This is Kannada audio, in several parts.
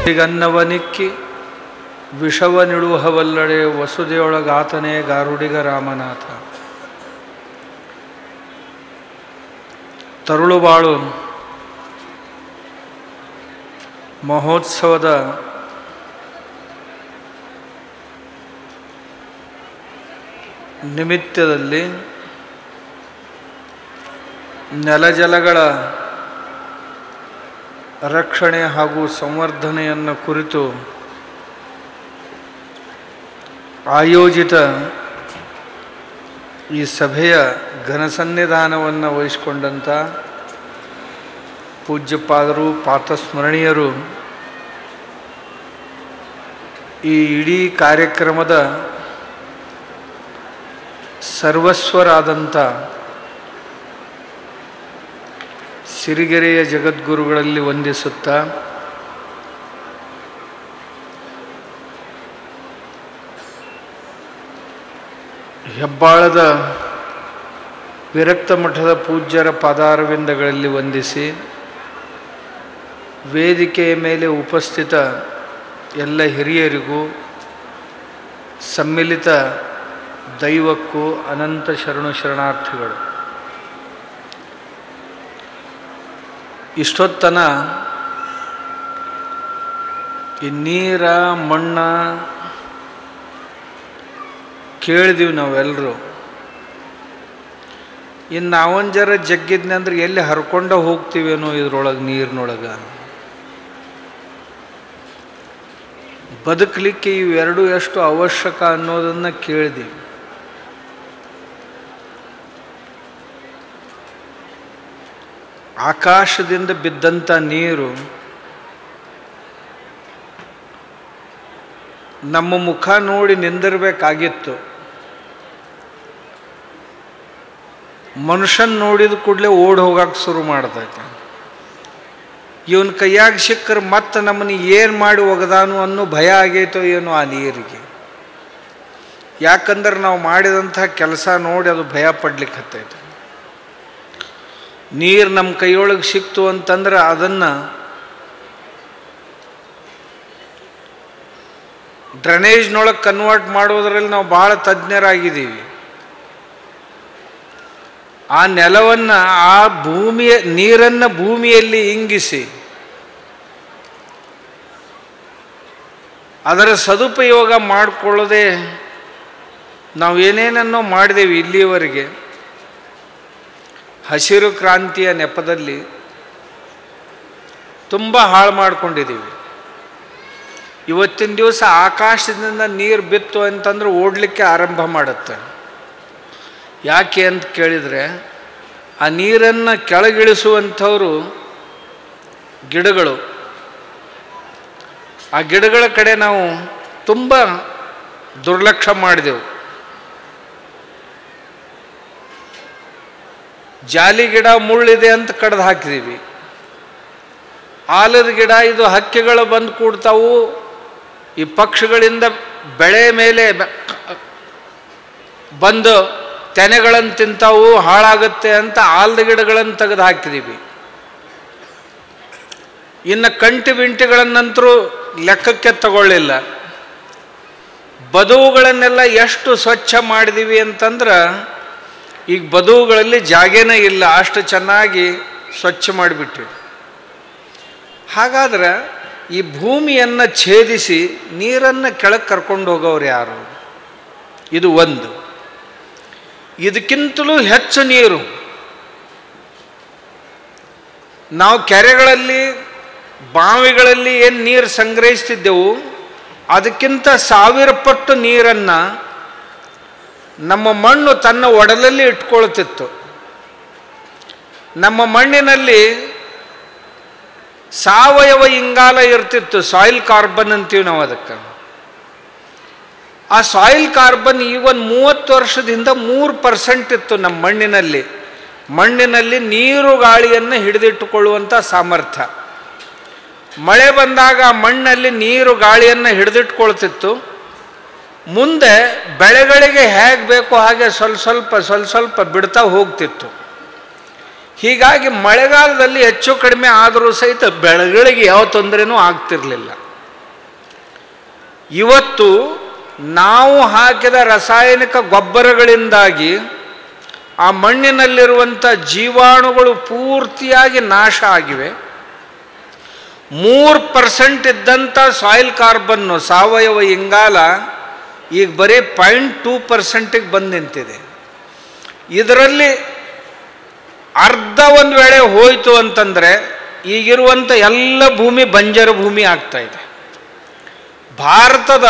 ಗನ್ನವನಿಕ್ಕಿ ವಿಷವನಿಳುಹವಲ್ಲಡೆ ವಸುದೆಯೊಳಗಾತನೇ ಗಾರುಡಿಗ ರಾಮನಾಥ. ತರುಳುಬಾಳು ಮಹೋತ್ಸವದ ನಿಮಿತ್ತದಲ್ಲಿ ನೆಲಜಲಗಳ ರಕ್ಷಣೆ ಹಾಗೂ ಸಂವರ್ಧನೆಯನ್ನು ಕುರಿತು ಆಯೋಜಿತ ಈ ಸಭೆಯ ಘನಸನ್ನಿಧಾನವನ್ನು ವಹಿಸಿಕೊಂಡಂಥ ಪೂಜ್ಯಪಾದರು ಪಾತಸ್ಮರಣೀಯರು ಈ ಇಡೀ ಕಾರ್ಯಕ್ರಮದ ಸರ್ವಸ್ವರಾದಂಥ ಸಿರಿಗೆರೆಯ ಜಗದ್ಗುರುಗಳಲ್ಲಿ ವಂದಿಸುತ್ತಾ ಹೆಬ್ಬಾಳದ ವಿರಕ್ತ ಮಠದ ಪೂಜ್ಯರ ಪಾದಾರವಿಂದಗಳಲ್ಲಿ ವಂದಿಸಿ ವೇದಿಕೆಯ ಮೇಲೆ ಉಪಸ್ಥಿತ ಎಲ್ಲ ಹಿರಿಯರಿಗೂ ಸಮ್ಮಿಲಿತ ದೈವಕ್ಕೂ ಅನಂತ ಶರಣಾರ್ಥಿಗಳು. ಇಷ್ಟೊತ್ತನ ಈ ನೀರ ಮಣ್ಣ ಕೇಳಿದೀವಿ ನಾವೆಲ್ಲರೂ. ಇನ್ನು ನಾವೊಂದು ಜರ ಜಗ್ಗಿದ್ನೆ ಅಂದ್ರೆ ಎಲ್ಲಿ ಹರ್ಕೊಂಡ ಹೋಗ್ತೀವೇನೋ ಇದ್ರೊಳಗೆ, ನೀರಿನೊಳಗೆ. ಬದುಕಲಿಕ್ಕೆ ಇವೆರಡೂ ಎಷ್ಟು ಅವಶ್ಯಕ ಅನ್ನೋದನ್ನು ಕೇಳಿದೀವಿ. ಆಕಾಶದಿಂದ ಬಿದ್ದಂಥ ನೀರು ನಮ್ಮ ಮುಖ ನೋಡಿ ನಿಂದಿರಬೇಕಾಗಿತ್ತು. ಮನುಷ್ಯನ ನೋಡಿದ ಕೂಡಲೇ ಓಡಿ ಹೋಗಕ್ಕೆ ಶುರು ಮಾಡ್ತೈತೆ. ಇವನ ಕೈಯಾಗ ಸಿಕ್ಕರೆ ಮತ್ತೆ ನಮ್ಮನ್ನು ಏನು ಮಾಡಿ ಒಗದಾನು ಅನ್ನೋ ಭಯ ಆಗೈತೋ ಏನೋ ಆ ನೀರಿಗೆ. ಯಾಕಂದ್ರೆ ನಾವು ಮಾಡಿದಂಥ ಕೆಲಸ ನೋಡಿ ಅದು ಭಯ ಪಡ್ಲಿಕ್ಕೆ ಹತ್ತೈತೆ. ನೀರು ನಮ್ಮ ಕೈಯೊಳಗೆ ಸಿಕ್ತು ಅಂತಂದ್ರೆ ಅದನ್ನು ಡ್ರೈನೇಜ್ನೊಳಗೆ ಕನ್ವರ್ಟ್ ಮಾಡೋದ್ರಲ್ಲಿ ನಾವು ಭಾಳ ತಜ್ಞರಾಗಿದ್ದೀವಿ. ಆ ನೆಲವನ್ನು, ಆ ಭೂಮಿಯ ನೀರನ್ನು ಭೂಮಿಯಲ್ಲಿ ಇಂಗಿಸಿ ಅದರ ಸದುಪಯೋಗ ಮಾಡಿಕೊಳ್ಳದೆ ನಾವು ಏನೇನನ್ನೋ ಮಾಡಿದೇವಿ ಇಲ್ಲಿಯವರೆಗೆ. ಹಸಿರು ಕ್ರಾಂತಿಯ ನೆಪದಲ್ಲಿ ತುಂಬ ಹಾಳು ಮಾಡ್ಕೊಂಡಿದ್ದೀವಿ. ಇವತ್ತಿನ ದಿವಸ ಆಕಾಶದಿಂದ ನೀರು ಬಿತ್ತು ಅಂತಂದ್ರೆ ಓಡಲಿಕ್ಕೆ ಆರಂಭ ಮಾಡುತ್ತೆ. ಯಾಕೆ ಅಂತ ಕೇಳಿದರೆ ಆ ನೀರನ್ನು ಕೆಳಗಿಳಿಸುವಂಥವರು ಗಿಡಗಳು. ಆ ಗಿಡಗಳ ಕಡೆ ನಾವು ತುಂಬ ದುರ್ಲಕ್ಷ್ಯ ಮಾಡಿದೆವು. ಜಾಲಿ ಗಿಡ ಮುಳ್ಳಿದೆ ಅಂತ ಕಡ್ದು ಹಾಕಿದ್ದೀವಿ. ಆಲದ ಗಿಡ ಇದು ಹಕ್ಕಿಗಳು ಬಂದು ಕೂಡ್ತಾವು, ಈ ಪಕ್ಷಿಗಳಿಂದ ಬೆಳೆ ಮೇಲೆ ಬಂದು ತೆನೆಗಳನ್ನು ತಿಂತಾವು, ಹಾಳಾಗುತ್ತೆ ಅಂತ ಆಲದ ಗಿಡಗಳನ್ನು ತೆಗೆದು ಹಾಕಿದ್ದೀವಿ. ಇನ್ನು ಕಂಟಿ ಬಿಂಟಿಗಳನ್ನಂತರೂ ಲೆಕ್ಕಕ್ಕೆ ತಗೊಳ್ಳಿಲ್ಲ. ಬದುವುಗಳನ್ನೆಲ್ಲ ಎಷ್ಟು ಸ್ವಚ್ಛ ಮಾಡಿದೀವಿ ಅಂತಂದ್ರೆ ಈಗ ಬದುವುಗಳಲ್ಲಿ ಜಾಗೇನೇ ಇಲ್ಲ, ಅಷ್ಟು ಚೆನ್ನಾಗಿ ಸ್ವಚ್ಛ ಮಾಡಿಬಿಟ್ವಿ. ಹಾಗಾದ್ರೆ ಈ ಭೂಮಿಯನ್ನು ಛೇದಿಸಿ ನೀರನ್ನು ಕೆಳಗೆ ಕರ್ಕೊಂಡು ಹೋಗೋರು ಯಾರು? ಇದು ಒಂದು. ಇದಕ್ಕಿಂತಲೂ ಹೆಚ್ಚು ನೀರು ನಾವು ಕೆರೆಗಳಲ್ಲಿ ಬಾವಿಗಳಲ್ಲಿ ಏನು ನೀರು ಸಂಗ್ರಹಿಸ್ತಿದ್ದೆವು ಅದಕ್ಕಿಂತ 1000 ಪಟ್ಟು ನೀರನ್ನು ನಮ್ಮ ಮಣ್ಣು ತನ್ನ ಒಡಲಲ್ಲಿ ಇಟ್ಕೊಳ್ತಿತ್ತು. ನಮ್ಮ ಮಣ್ಣಿನಲ್ಲಿ ಸಾವಯವ ಇಂಗಾಲ ಇರ್ತಿತ್ತು, ಸಾಯಿಲ್ ಕಾರ್ಬನ್ ಅಂತೀವಿ ನಾವು ಅದಕ್ಕೆ. ಆ ಸಾಯಿಲ್ ಕಾರ್ಬನ್ ಈಗ ಒಂದು 30 ವರ್ಷದಿಂದ 3% ಇತ್ತು ನಮ್ಮ ಮಣ್ಣಿನಲ್ಲಿ. ಮಣ್ಣಿನಲ್ಲಿ ನೀರು ಗಾಳಿಯನ್ನು ಹಿಡಿದಿಟ್ಟುಕೊಳ್ಳುವಂಥ ಸಾಮರ್ಥ್ಯ. ಮಳೆ ಬಂದಾಗ ಮಣ್ಣಲ್ಲಿ ನೀರು ಗಾಳಿಯನ್ನು ಹಿಡಿದಿಟ್ಕೊಳ್ತಿತ್ತು. ಮುಂದೆ ಬೆಳೆಗಳಿಗೆ ಹೇಗೆ ಬೇಕೋ ಹಾಗೆ ಸ್ವಲ್ಪ ಸ್ವಲ್ಪ ಬಿಡ್ತಾ ಹೋಗ್ತಿತ್ತು. ಹೀಗಾಗಿ ಮಳೆಗಾಲದಲ್ಲಿ ಹೆಚ್ಚು ಕಡಿಮೆ ಆದರೂ ಸಹಿತ ಬೆಳೆಗಳಿಗೆ ಯಾವ ತೊಂದರೆನೂ ಆಗ್ತಿರಲಿಲ್ಲ. ಇವತ್ತು ನಾವು ಹಾಕಿದ ರಾಸಾಯನಿಕ ಗೊಬ್ಬರಗಳಿಂದಾಗಿ ಆ ಮಣ್ಣಿನಲ್ಲಿರುವಂಥ ಜೀವಾಣುಗಳು ಪೂರ್ತಿಯಾಗಿ ನಾಶ ಆಗಿವೆ. 3% ಇದ್ದಂಥ ಸಾಯಿಲ್ ಕಾರ್ಬನ್ನು, ಸಾವಯವ ಇಂಗಾಲ, ಈಗ ಬರೀ 0.2%ಗೆ ಬಂದು ನಿಂತಿದೆ. ಇದರಲ್ಲಿ ಅರ್ಧ ಒಂದು ವೇಳೆ ಹೋಯಿತು ಅಂತಂದರೆ ಈಗಿರುವಂಥ ಎಲ್ಲ ಭೂಮಿ ಬಂಜರು ಭೂಮಿ ಆಗ್ತಾ ಇದೆ. ಭಾರತದ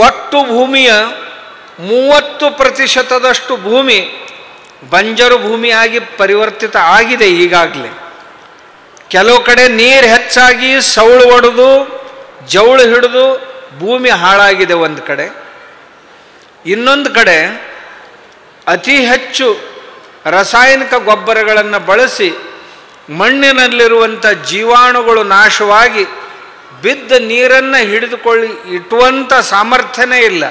ಒಟ್ಟು ಭೂಮಿಯ 30% ಭೂಮಿ ಬಂಜರು ಭೂಮಿಯಾಗಿ ಪರಿವರ್ತಿತ ಆಗಿದೆ ಈಗಾಗಲೇ. ಕೆಲವು ಕಡೆ ನೀರು ಹೆಚ್ಚಾಗಿ ಸೌಳು ಒಡೆದು ಜೌಳು ಹಿಡಿದು ಭೂಮಿ ಹಾಳಾಗಿದೆ ಒಂದು ಕಡೆ. ಇನ್ನೊಂದು ಕಡೆ ಅತಿ ಹೆಚ್ಚು ರಾಸಾಯನಿಕ ಗೊಬ್ಬರಗಳನ್ನು ಬಳಸಿ ಮಣ್ಣಿನಲ್ಲಿರುವಂಥ ಜೀವಾಣುಗಳು ನಾಶವಾಗಿ ಬಿದ್ದ ನೀರನ್ನು ಇಟ್ಟುವಂಥ ಸಾಮರ್ಥ್ಯನೇ ಇಲ್ಲ.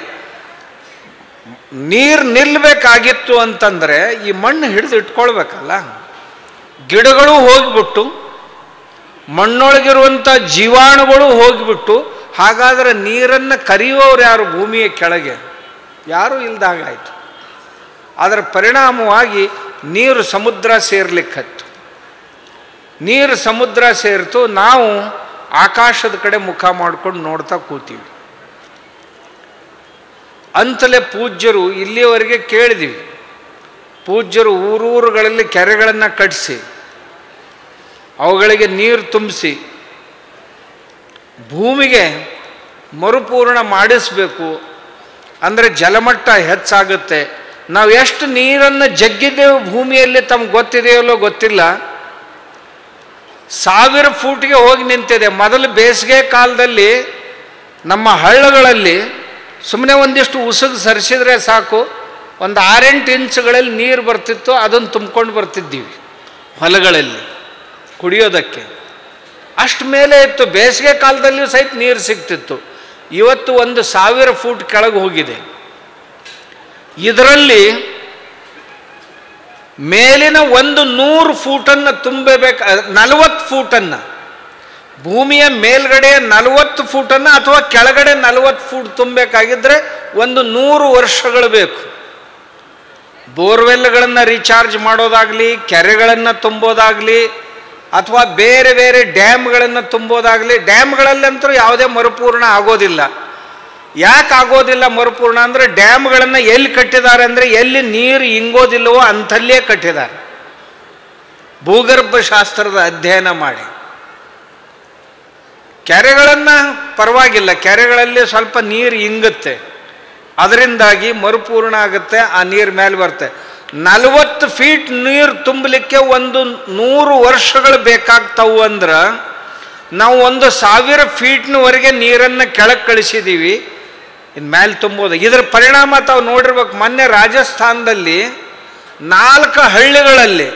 ನೀರು ನಿಲ್ಲಬೇಕಾಗಿತ್ತು ಅಂತಂದರೆ ಈ ಮಣ್ಣು ಹಿಡಿದು ಇಟ್ಕೊಳ್ಬೇಕಲ್ಲ. ಗಿಡಗಳು ಹೋಗಿಬಿಟ್ಟು ಮಣ್ಣೊಳಗಿರುವಂಥ ಜೀವಾಣುಗಳು ಹೋಗಿಬಿಟ್ಟು ಹಾಗಾದರೆ ನೀರನ್ನು ಕರೆಯುವವರು ಯಾರು? ಭೂಮಿಯ ಕೆಳಗೆ ಯಾರೂ ಇಲ್ದಾಗಾಯಿತು. ಅದರ ಪರಿಣಾಮವಾಗಿ ನೀರು ಸಮುದ್ರ ಸೇರ್ಲಿಕ್ಕತ್ತು. ನೀರು ಸಮುದ್ರ ಸೇರಿತು, ನಾವು ಆಕಾಶದ ಕಡೆ ಮುಖ ಮಾಡ್ಕೊಂಡು ನೋಡ್ತಾ ಕೂತೀವಿ. ಅಂತಲೇ ಪೂಜ್ಯರು ಇಲ್ಲಿಯವರೆಗೆ ಕೇಳಿದೀವಿ, ಪೂಜ್ಯರು ಊರೂರುಗಳಲ್ಲಿ ಕೆರೆಗಳನ್ನು ಕಟ್ಟಿಸಿ ಅವುಗಳಿಗೆ ನೀರು ತುಂಬಿಸಿ ಭೂಮಿಗೆ ಮರುಪೂರ್ಣ ಮಾಡಿಸಬೇಕು. ಅಂದರೆ ಜಲಮಟ್ಟ ಹೆಚ್ಚಾಗುತ್ತೆ. ನಾವು ಎಷ್ಟು ನೀರನ್ನು ಜಗ್ಗಿದ್ದೇವೆ ಭೂಮಿಯಲ್ಲಿ ತಮ್ಗೆ ಗೊತ್ತಿದೆಯಲ್ಲೋ ಗೊತ್ತಿಲ್ಲ. 1000 ಫೂಟ್ಗೆ ಹೋಗಿ ನಿಂತಿದೆ. ಮೊದಲು ಬೇಸಿಗೆ ಕಾಲದಲ್ಲಿ ನಮ್ಮ ಹಳ್ಳಗಳಲ್ಲಿ ಸುಮ್ಮನೆ ಒಂದಿಷ್ಟು ಉಸುಗು ಸರಿಸಿದ್ರೆ ಸಾಕು, ಒಂದು 6-8 ಇಂಚುಗಳಲ್ಲಿ ನೀರು ಬರ್ತಿತ್ತು. ಅದನ್ನು ತುಂಬ್ಕೊಂಡು ಬರ್ತಿದ್ದೀವಿ ಹೊಲಗಳಲ್ಲಿ ಕುಡಿಯೋದಕ್ಕೆ. ಅಷ್ಟು ಮೇಲೆ ಇತ್ತು. ಬೇಸಿಗೆ ಕಾಲದಲ್ಲಿಯೂ ಸಹಿತ ನೀರು ಸಿಗ್ತಿತ್ತು. ಇವತ್ತು 1000 ಫೂಟ್ ಕೆಳಗೆ ಹೋಗಿದೆ. ಇದರಲ್ಲಿ ಮೇಲಿನ 100 ಫೂಟನ್ನು ತುಂಬಬೇಕು. 40 ಫೂಟನ್ನು ಭೂಮಿಯ ಮೇಲ್ಗಡೆ 40 ಫೂಟನ್ನು ಅಥವಾ ಕೆಳಗಡೆ 40 ಫೂಟ್ ತುಂಬಬೇಕಾಗಿದ್ದರೆ 100 ವರ್ಷಗಳು ಬೇಕು. ಬೋರ್ವೆಲ್ಗಳನ್ನು ರೀಚಾರ್ಜ್ ಮಾಡೋದಾಗಲಿ, ಕೆರೆಗಳನ್ನು ತುಂಬೋದಾಗಲಿ, ಅಥವಾ ಬೇರೆ ಬೇರೆ ಡ್ಯಾಮ್ಗಳನ್ನು ತುಂಬೋದಾಗಲಿ. ಡ್ಯಾಮ್ಗಳಲ್ಲಂತೂ ಯಾವುದೇ ಮರುಪೂರ್ಣ ಆಗೋದಿಲ್ಲ. ಯಾಕೆ ಆಗೋದಿಲ್ಲ ಮರುಪೂರ್ಣ ಅಂದರೆ ಡ್ಯಾಮ್ಗಳನ್ನು ಎಲ್ಲಿ ಕಟ್ಟಿದ್ದಾರೆ ಅಂದರೆ ಎಲ್ಲಿ ನೀರು ಇಂಗೋದಿಲ್ಲವೋ ಅಂಥಲ್ಲೇ ಕಟ್ಟಿದ್ದಾರೆ, ಭೂಗರ್ಭ ಶಾಸ್ತ್ರದ ಅಧ್ಯಯನ ಮಾಡಿ. ಕೆರೆಗಳನ್ನು ಪರವಾಗಿಲ್ಲ, ಕೆರೆಗಳಲ್ಲಿ ಸ್ವಲ್ಪ ನೀರು ಇಂಗುತ್ತೆ, ಅದರಿಂದಾಗಿ ಮರುಪೂರ್ಣ ಆಗುತ್ತೆ, ಆ ನೀರು ಮೇಲೆ ಬರುತ್ತೆ. 40 ಫೀಟ್ ನೀರು ತುಂಬಲಿಕ್ಕೆ 100 ವರ್ಷಗಳು ಬೇಕಾಗ್ತಾವು ಅಂದ್ರೆ ನಾವು 1000 ಫೀಟ್ನವರೆಗೆ ನೀರನ್ನು ಕೆಳಗೆ ಕಳಿಸಿದ್ದೀವಿ. ಇನ್ನು ಮೇಲೆ ತುಂಬೋದು. ಇದರ ಪರಿಣಾಮ ತಾವು ನೋಡಿರ್ಬೇಕು. ಮೊನ್ನೆ ರಾಜಸ್ಥಾನದಲ್ಲಿ 4 ಹಳ್ಳಿಗಳಲ್ಲಿ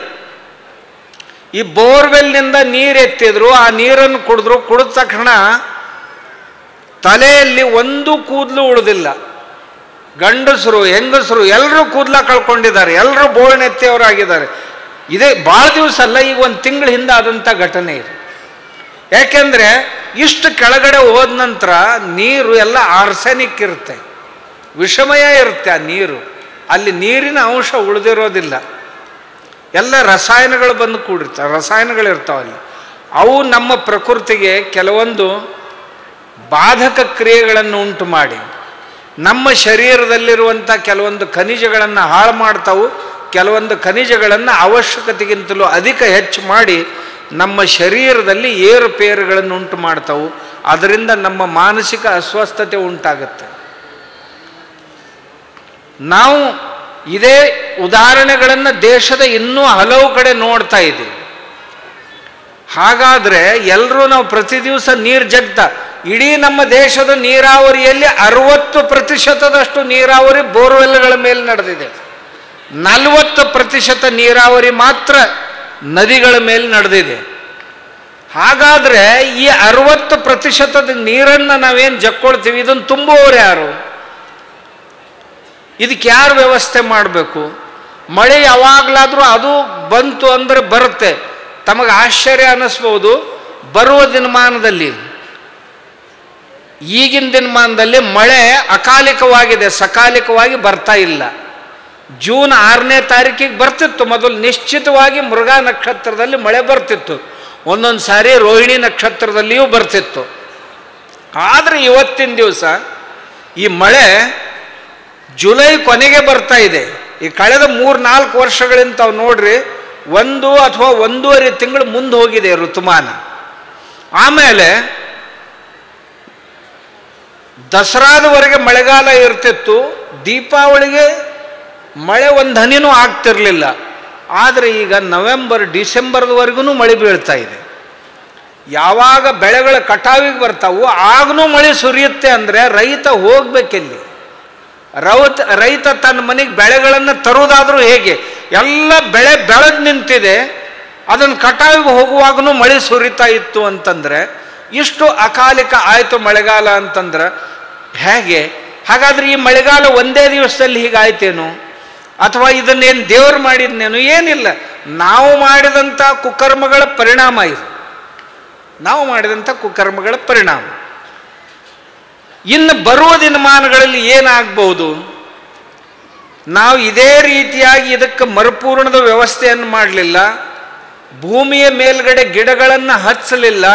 ಈ ಬೋರ್ವೆಲ್ನಿಂದ ನೀರು ಎತ್ತಿದ್ರು. ಆ ನೀರನ್ನು ಕುಡಿದ್ರು. ಕುಡಿದ ತಕ್ಷಣ ತಲೆಯಲ್ಲಿ ಒಂದು ಕೂದಲು ಉಳಿದಿಲ್ಲ. ಗಂಡಸರು ಹೆಂಗಸರು ಎಲ್ಲರೂ ಕೂದಲ ಕಳ್ಕೊಂಡಿದ್ದಾರೆ, ಎಲ್ಲರೂ ಬೋಳ್ನೆತ್ತಿಯವರಾಗಿದ್ದಾರೆ. ಇದೇ ಭಾಳ ದಿವಸ ಅಲ್ಲ, ಈಗ 1 ತಿಂಗಳ ಹಿಂದೆ ಆದಂಥ ಘಟನೆ ಇದು. ಯಾಕೆಂದರೆ ಇಷ್ಟು ಕೆಳಗಡೆ ಹೋದ ನಂತರ ನೀರು ಎಲ್ಲ ಆರ್ಸೆನಿಕ್ ಇರುತ್ತೆ, ವಿಷಮಯ ಇರುತ್ತೆ ಆ ನೀರು. ಅಲ್ಲಿ ನೀರಿನ ಅಂಶ ಉಳಿದಿರೋದಿಲ್ಲ, ಎಲ್ಲ ರಸಾಯನಗಳು ಬಂದು ಕೂಡಿರ್ತಾವೆ, ರಸಾಯನಗಳಿರ್ತಾವಲ್ಲಿ. ಅವು ನಮ್ಮ ಪ್ರಕೃತಿಗೆ ಕೆಲವೊಂದು ಬಾಧಕ ಕ್ರಿಯೆಗಳನ್ನು ಉಂಟು ಮಾಡಿ ನಮ್ಮ ಶರೀರದಲ್ಲಿರುವಂಥ ಕೆಲವೊಂದು ಖನಿಜಗಳನ್ನು ಹಾಳು ಮಾಡ್ತಾವು. ಕೆಲವೊಂದು ಖನಿಜಗಳನ್ನು ಅವಶ್ಯಕತೆಗಿಂತಲೂ ಅಧಿಕ ಹೆಚ್ಚು ಮಾಡಿ ನಮ್ಮ ಶರೀರದಲ್ಲಿ ಏರುಪೇರುಗಳನ್ನು ಉಂಟು ಮಾಡ್ತಾವು. ಅದರಿಂದ ನಮ್ಮ ಮಾನಸಿಕ ಅಸ್ವಸ್ಥತೆ ಉಂಟಾಗುತ್ತೆ. ನಾವು ಇದೇ ಉದಾಹರಣೆಗಳನ್ನು ದೇಶದ ಇನ್ನೂ ಹಲವು ಕಡೆ ನೋಡ್ತಾ ಇದ್ದೀವಿ. ಹಾಗಾದರೆ ಎಲ್ಲರೂ ನಾವು ಪ್ರತಿ ದಿವಸ ನೀರು ಜಗ್ತಾ, ಇಡೀ ನಮ್ಮ ದೇಶದ ನೀರಾವರಿಯಲ್ಲಿ 60% ನೀರಾವರಿ ಬೋರ್ವೆಲ್ಗಳ ಮೇಲೆ ನಡೆದಿದೆ. 40% ನೀರಾವರಿ ಮಾತ್ರ ನದಿಗಳ ಮೇಲೆ ನಡೆದಿದೆ. ಹಾಗಾದರೆ ಈ 60% ನೀರನ್ನು ನಾವೇನು ಜಕ್ಕೊಳ್ತೀವಿ, ಇದನ್ನು ತುಂಬುವವರು ಯಾರು? ಇದಕ್ಕೆ ಯಾರು ವ್ಯವಸ್ಥೆ ಮಾಡಬೇಕು? ಮಳೆ ಯಾವಾಗಲಾದರೂ ಅದು ಬಂತು ಅಂದರೆ ಬರುತ್ತೆ. ತಮಗೆ ಆಶ್ಚರ್ಯ ಅನ್ನಿಸ್ಬೋದು, ಬರುವ ದಿನಮಾನದಲ್ಲಿ ಈಗಿನ ದಿನಮಾನದಲ್ಲಿ ಮಳೆ ಅಕಾಲಿಕವಾಗಿದೆ, ಸಕಾಲಿಕವಾಗಿ ಬರ್ತಾ ಇಲ್ಲ. ಜೂನ್ 6ನೇ ತಾರೀಕಿಗೆ ಬರ್ತಿತ್ತು ಮೊದಲು, ನಿಶ್ಚಿತವಾಗಿ ಮೃಗ ನಕ್ಷತ್ರದಲ್ಲಿ ಮಳೆ ಬರ್ತಿತ್ತು, ಒಂದೊಂದು ಸಾರಿ ರೋಹಿಣಿ ನಕ್ಷತ್ರದಲ್ಲಿಯೂ ಬರ್ತಿತ್ತು. ಆದರೆ ಇವತ್ತಿನ ದಿವಸ ಈ ಮಳೆ ಜುಲೈ ಕೊನೆಗೆ ಬರ್ತಾ ಇದೆ. ಈ ಕಳೆದ 3-4 ವರ್ಷಗಳಿಂದ ತಾವು ನೋಡ್ರಿ, 1 ಅಥವಾ 1.5 ತಿಂಗಳು ಮುಂದೆ ಹೋಗಿದೆ ಋತುಮಾನ. ಆಮೇಲೆ ದಸರಾದವರೆಗೆ ಮಳೆಗಾಲ ಇರ್ತಿತ್ತು, ದೀಪಾವಳಿಗೆ ಮಳೆ ಒಂದು ಹನಿನೂ ಆಗ್ತಿರಲಿಲ್ಲ. ಆದರೆ ಈಗ ನವೆಂಬರ್ ಡಿಸೆಂಬರ್ವರೆಗೂ ಮಳೆ ಬೀಳ್ತಾ ಇದೆ. ಯಾವಾಗ ಬೆಳೆಗಳ ಕಟಾವಿಗೆ ಬರ್ತಾವು ಆಗನೂ ಮಳೆ ಸುರಿಯುತ್ತೆ ಅಂದರೆ ರೈತ ಹೋಗ್ಬೇಕೆಲ್ಲಿ? ರೈತ ತನ್ನ ಮನೆಗೆ ಬೆಳೆಗಳನ್ನು ತರುವುದಾದರೂ ಹೇಗೆ? ಎಲ್ಲ ಬೆಳೆ ಬೆಳೆದು ನಿಂತಿದೆ, ಅದನ್ನು ಕಟಾವಿಗೆ ಹೋಗುವಾಗೂ ಮಳೆ ಸುರಿತಾ ಇತ್ತು ಅಂತಂದರೆ, ಇಷ್ಟು ಅಕಾಲಿಕ ಆಯಿತು ಮಳೆಗಾಲ ಅಂತಂದ್ರೆ ಹೇಗೆ? ಹಾಗಾದ್ರೆ ಈ ಮಳೆಗಾಲ ಒಂದೇ ದಿವಸದಲ್ಲಿ ಹೀಗಾಯ್ತೇನು? ಅಥವಾ ಇದನ್ನೇನು ದೇವರು ಮಾಡಿದ್ನೇನು? ಏನಿಲ್ಲ, ನಾವು ಮಾಡಿದಂಥ ಕುಕರ್ಮಗಳ ಪರಿಣಾಮ ಇದು, ನಾವು ಮಾಡಿದಂಥ ಕುಕರ್ಮಗಳ ಪರಿಣಾಮ. ಇನ್ನು ಬರುವ ದಿನಮಾನಗಳಲ್ಲಿ ಏನಾಗಬಹುದು? ನಾವು ಇದೇ ರೀತಿಯಾಗಿ ಇದಕ್ಕೆ ಮರುಪೂರ್ಣದ ವ್ಯವಸ್ಥೆಯನ್ನು ಮಾಡಲಿಲ್ಲ, ಭೂಮಿಯ ಮೇಲ್ಗಡೆ ಗಿಡಗಳನ್ನು ಹಚ್ಚಲಿಲ್ಲ,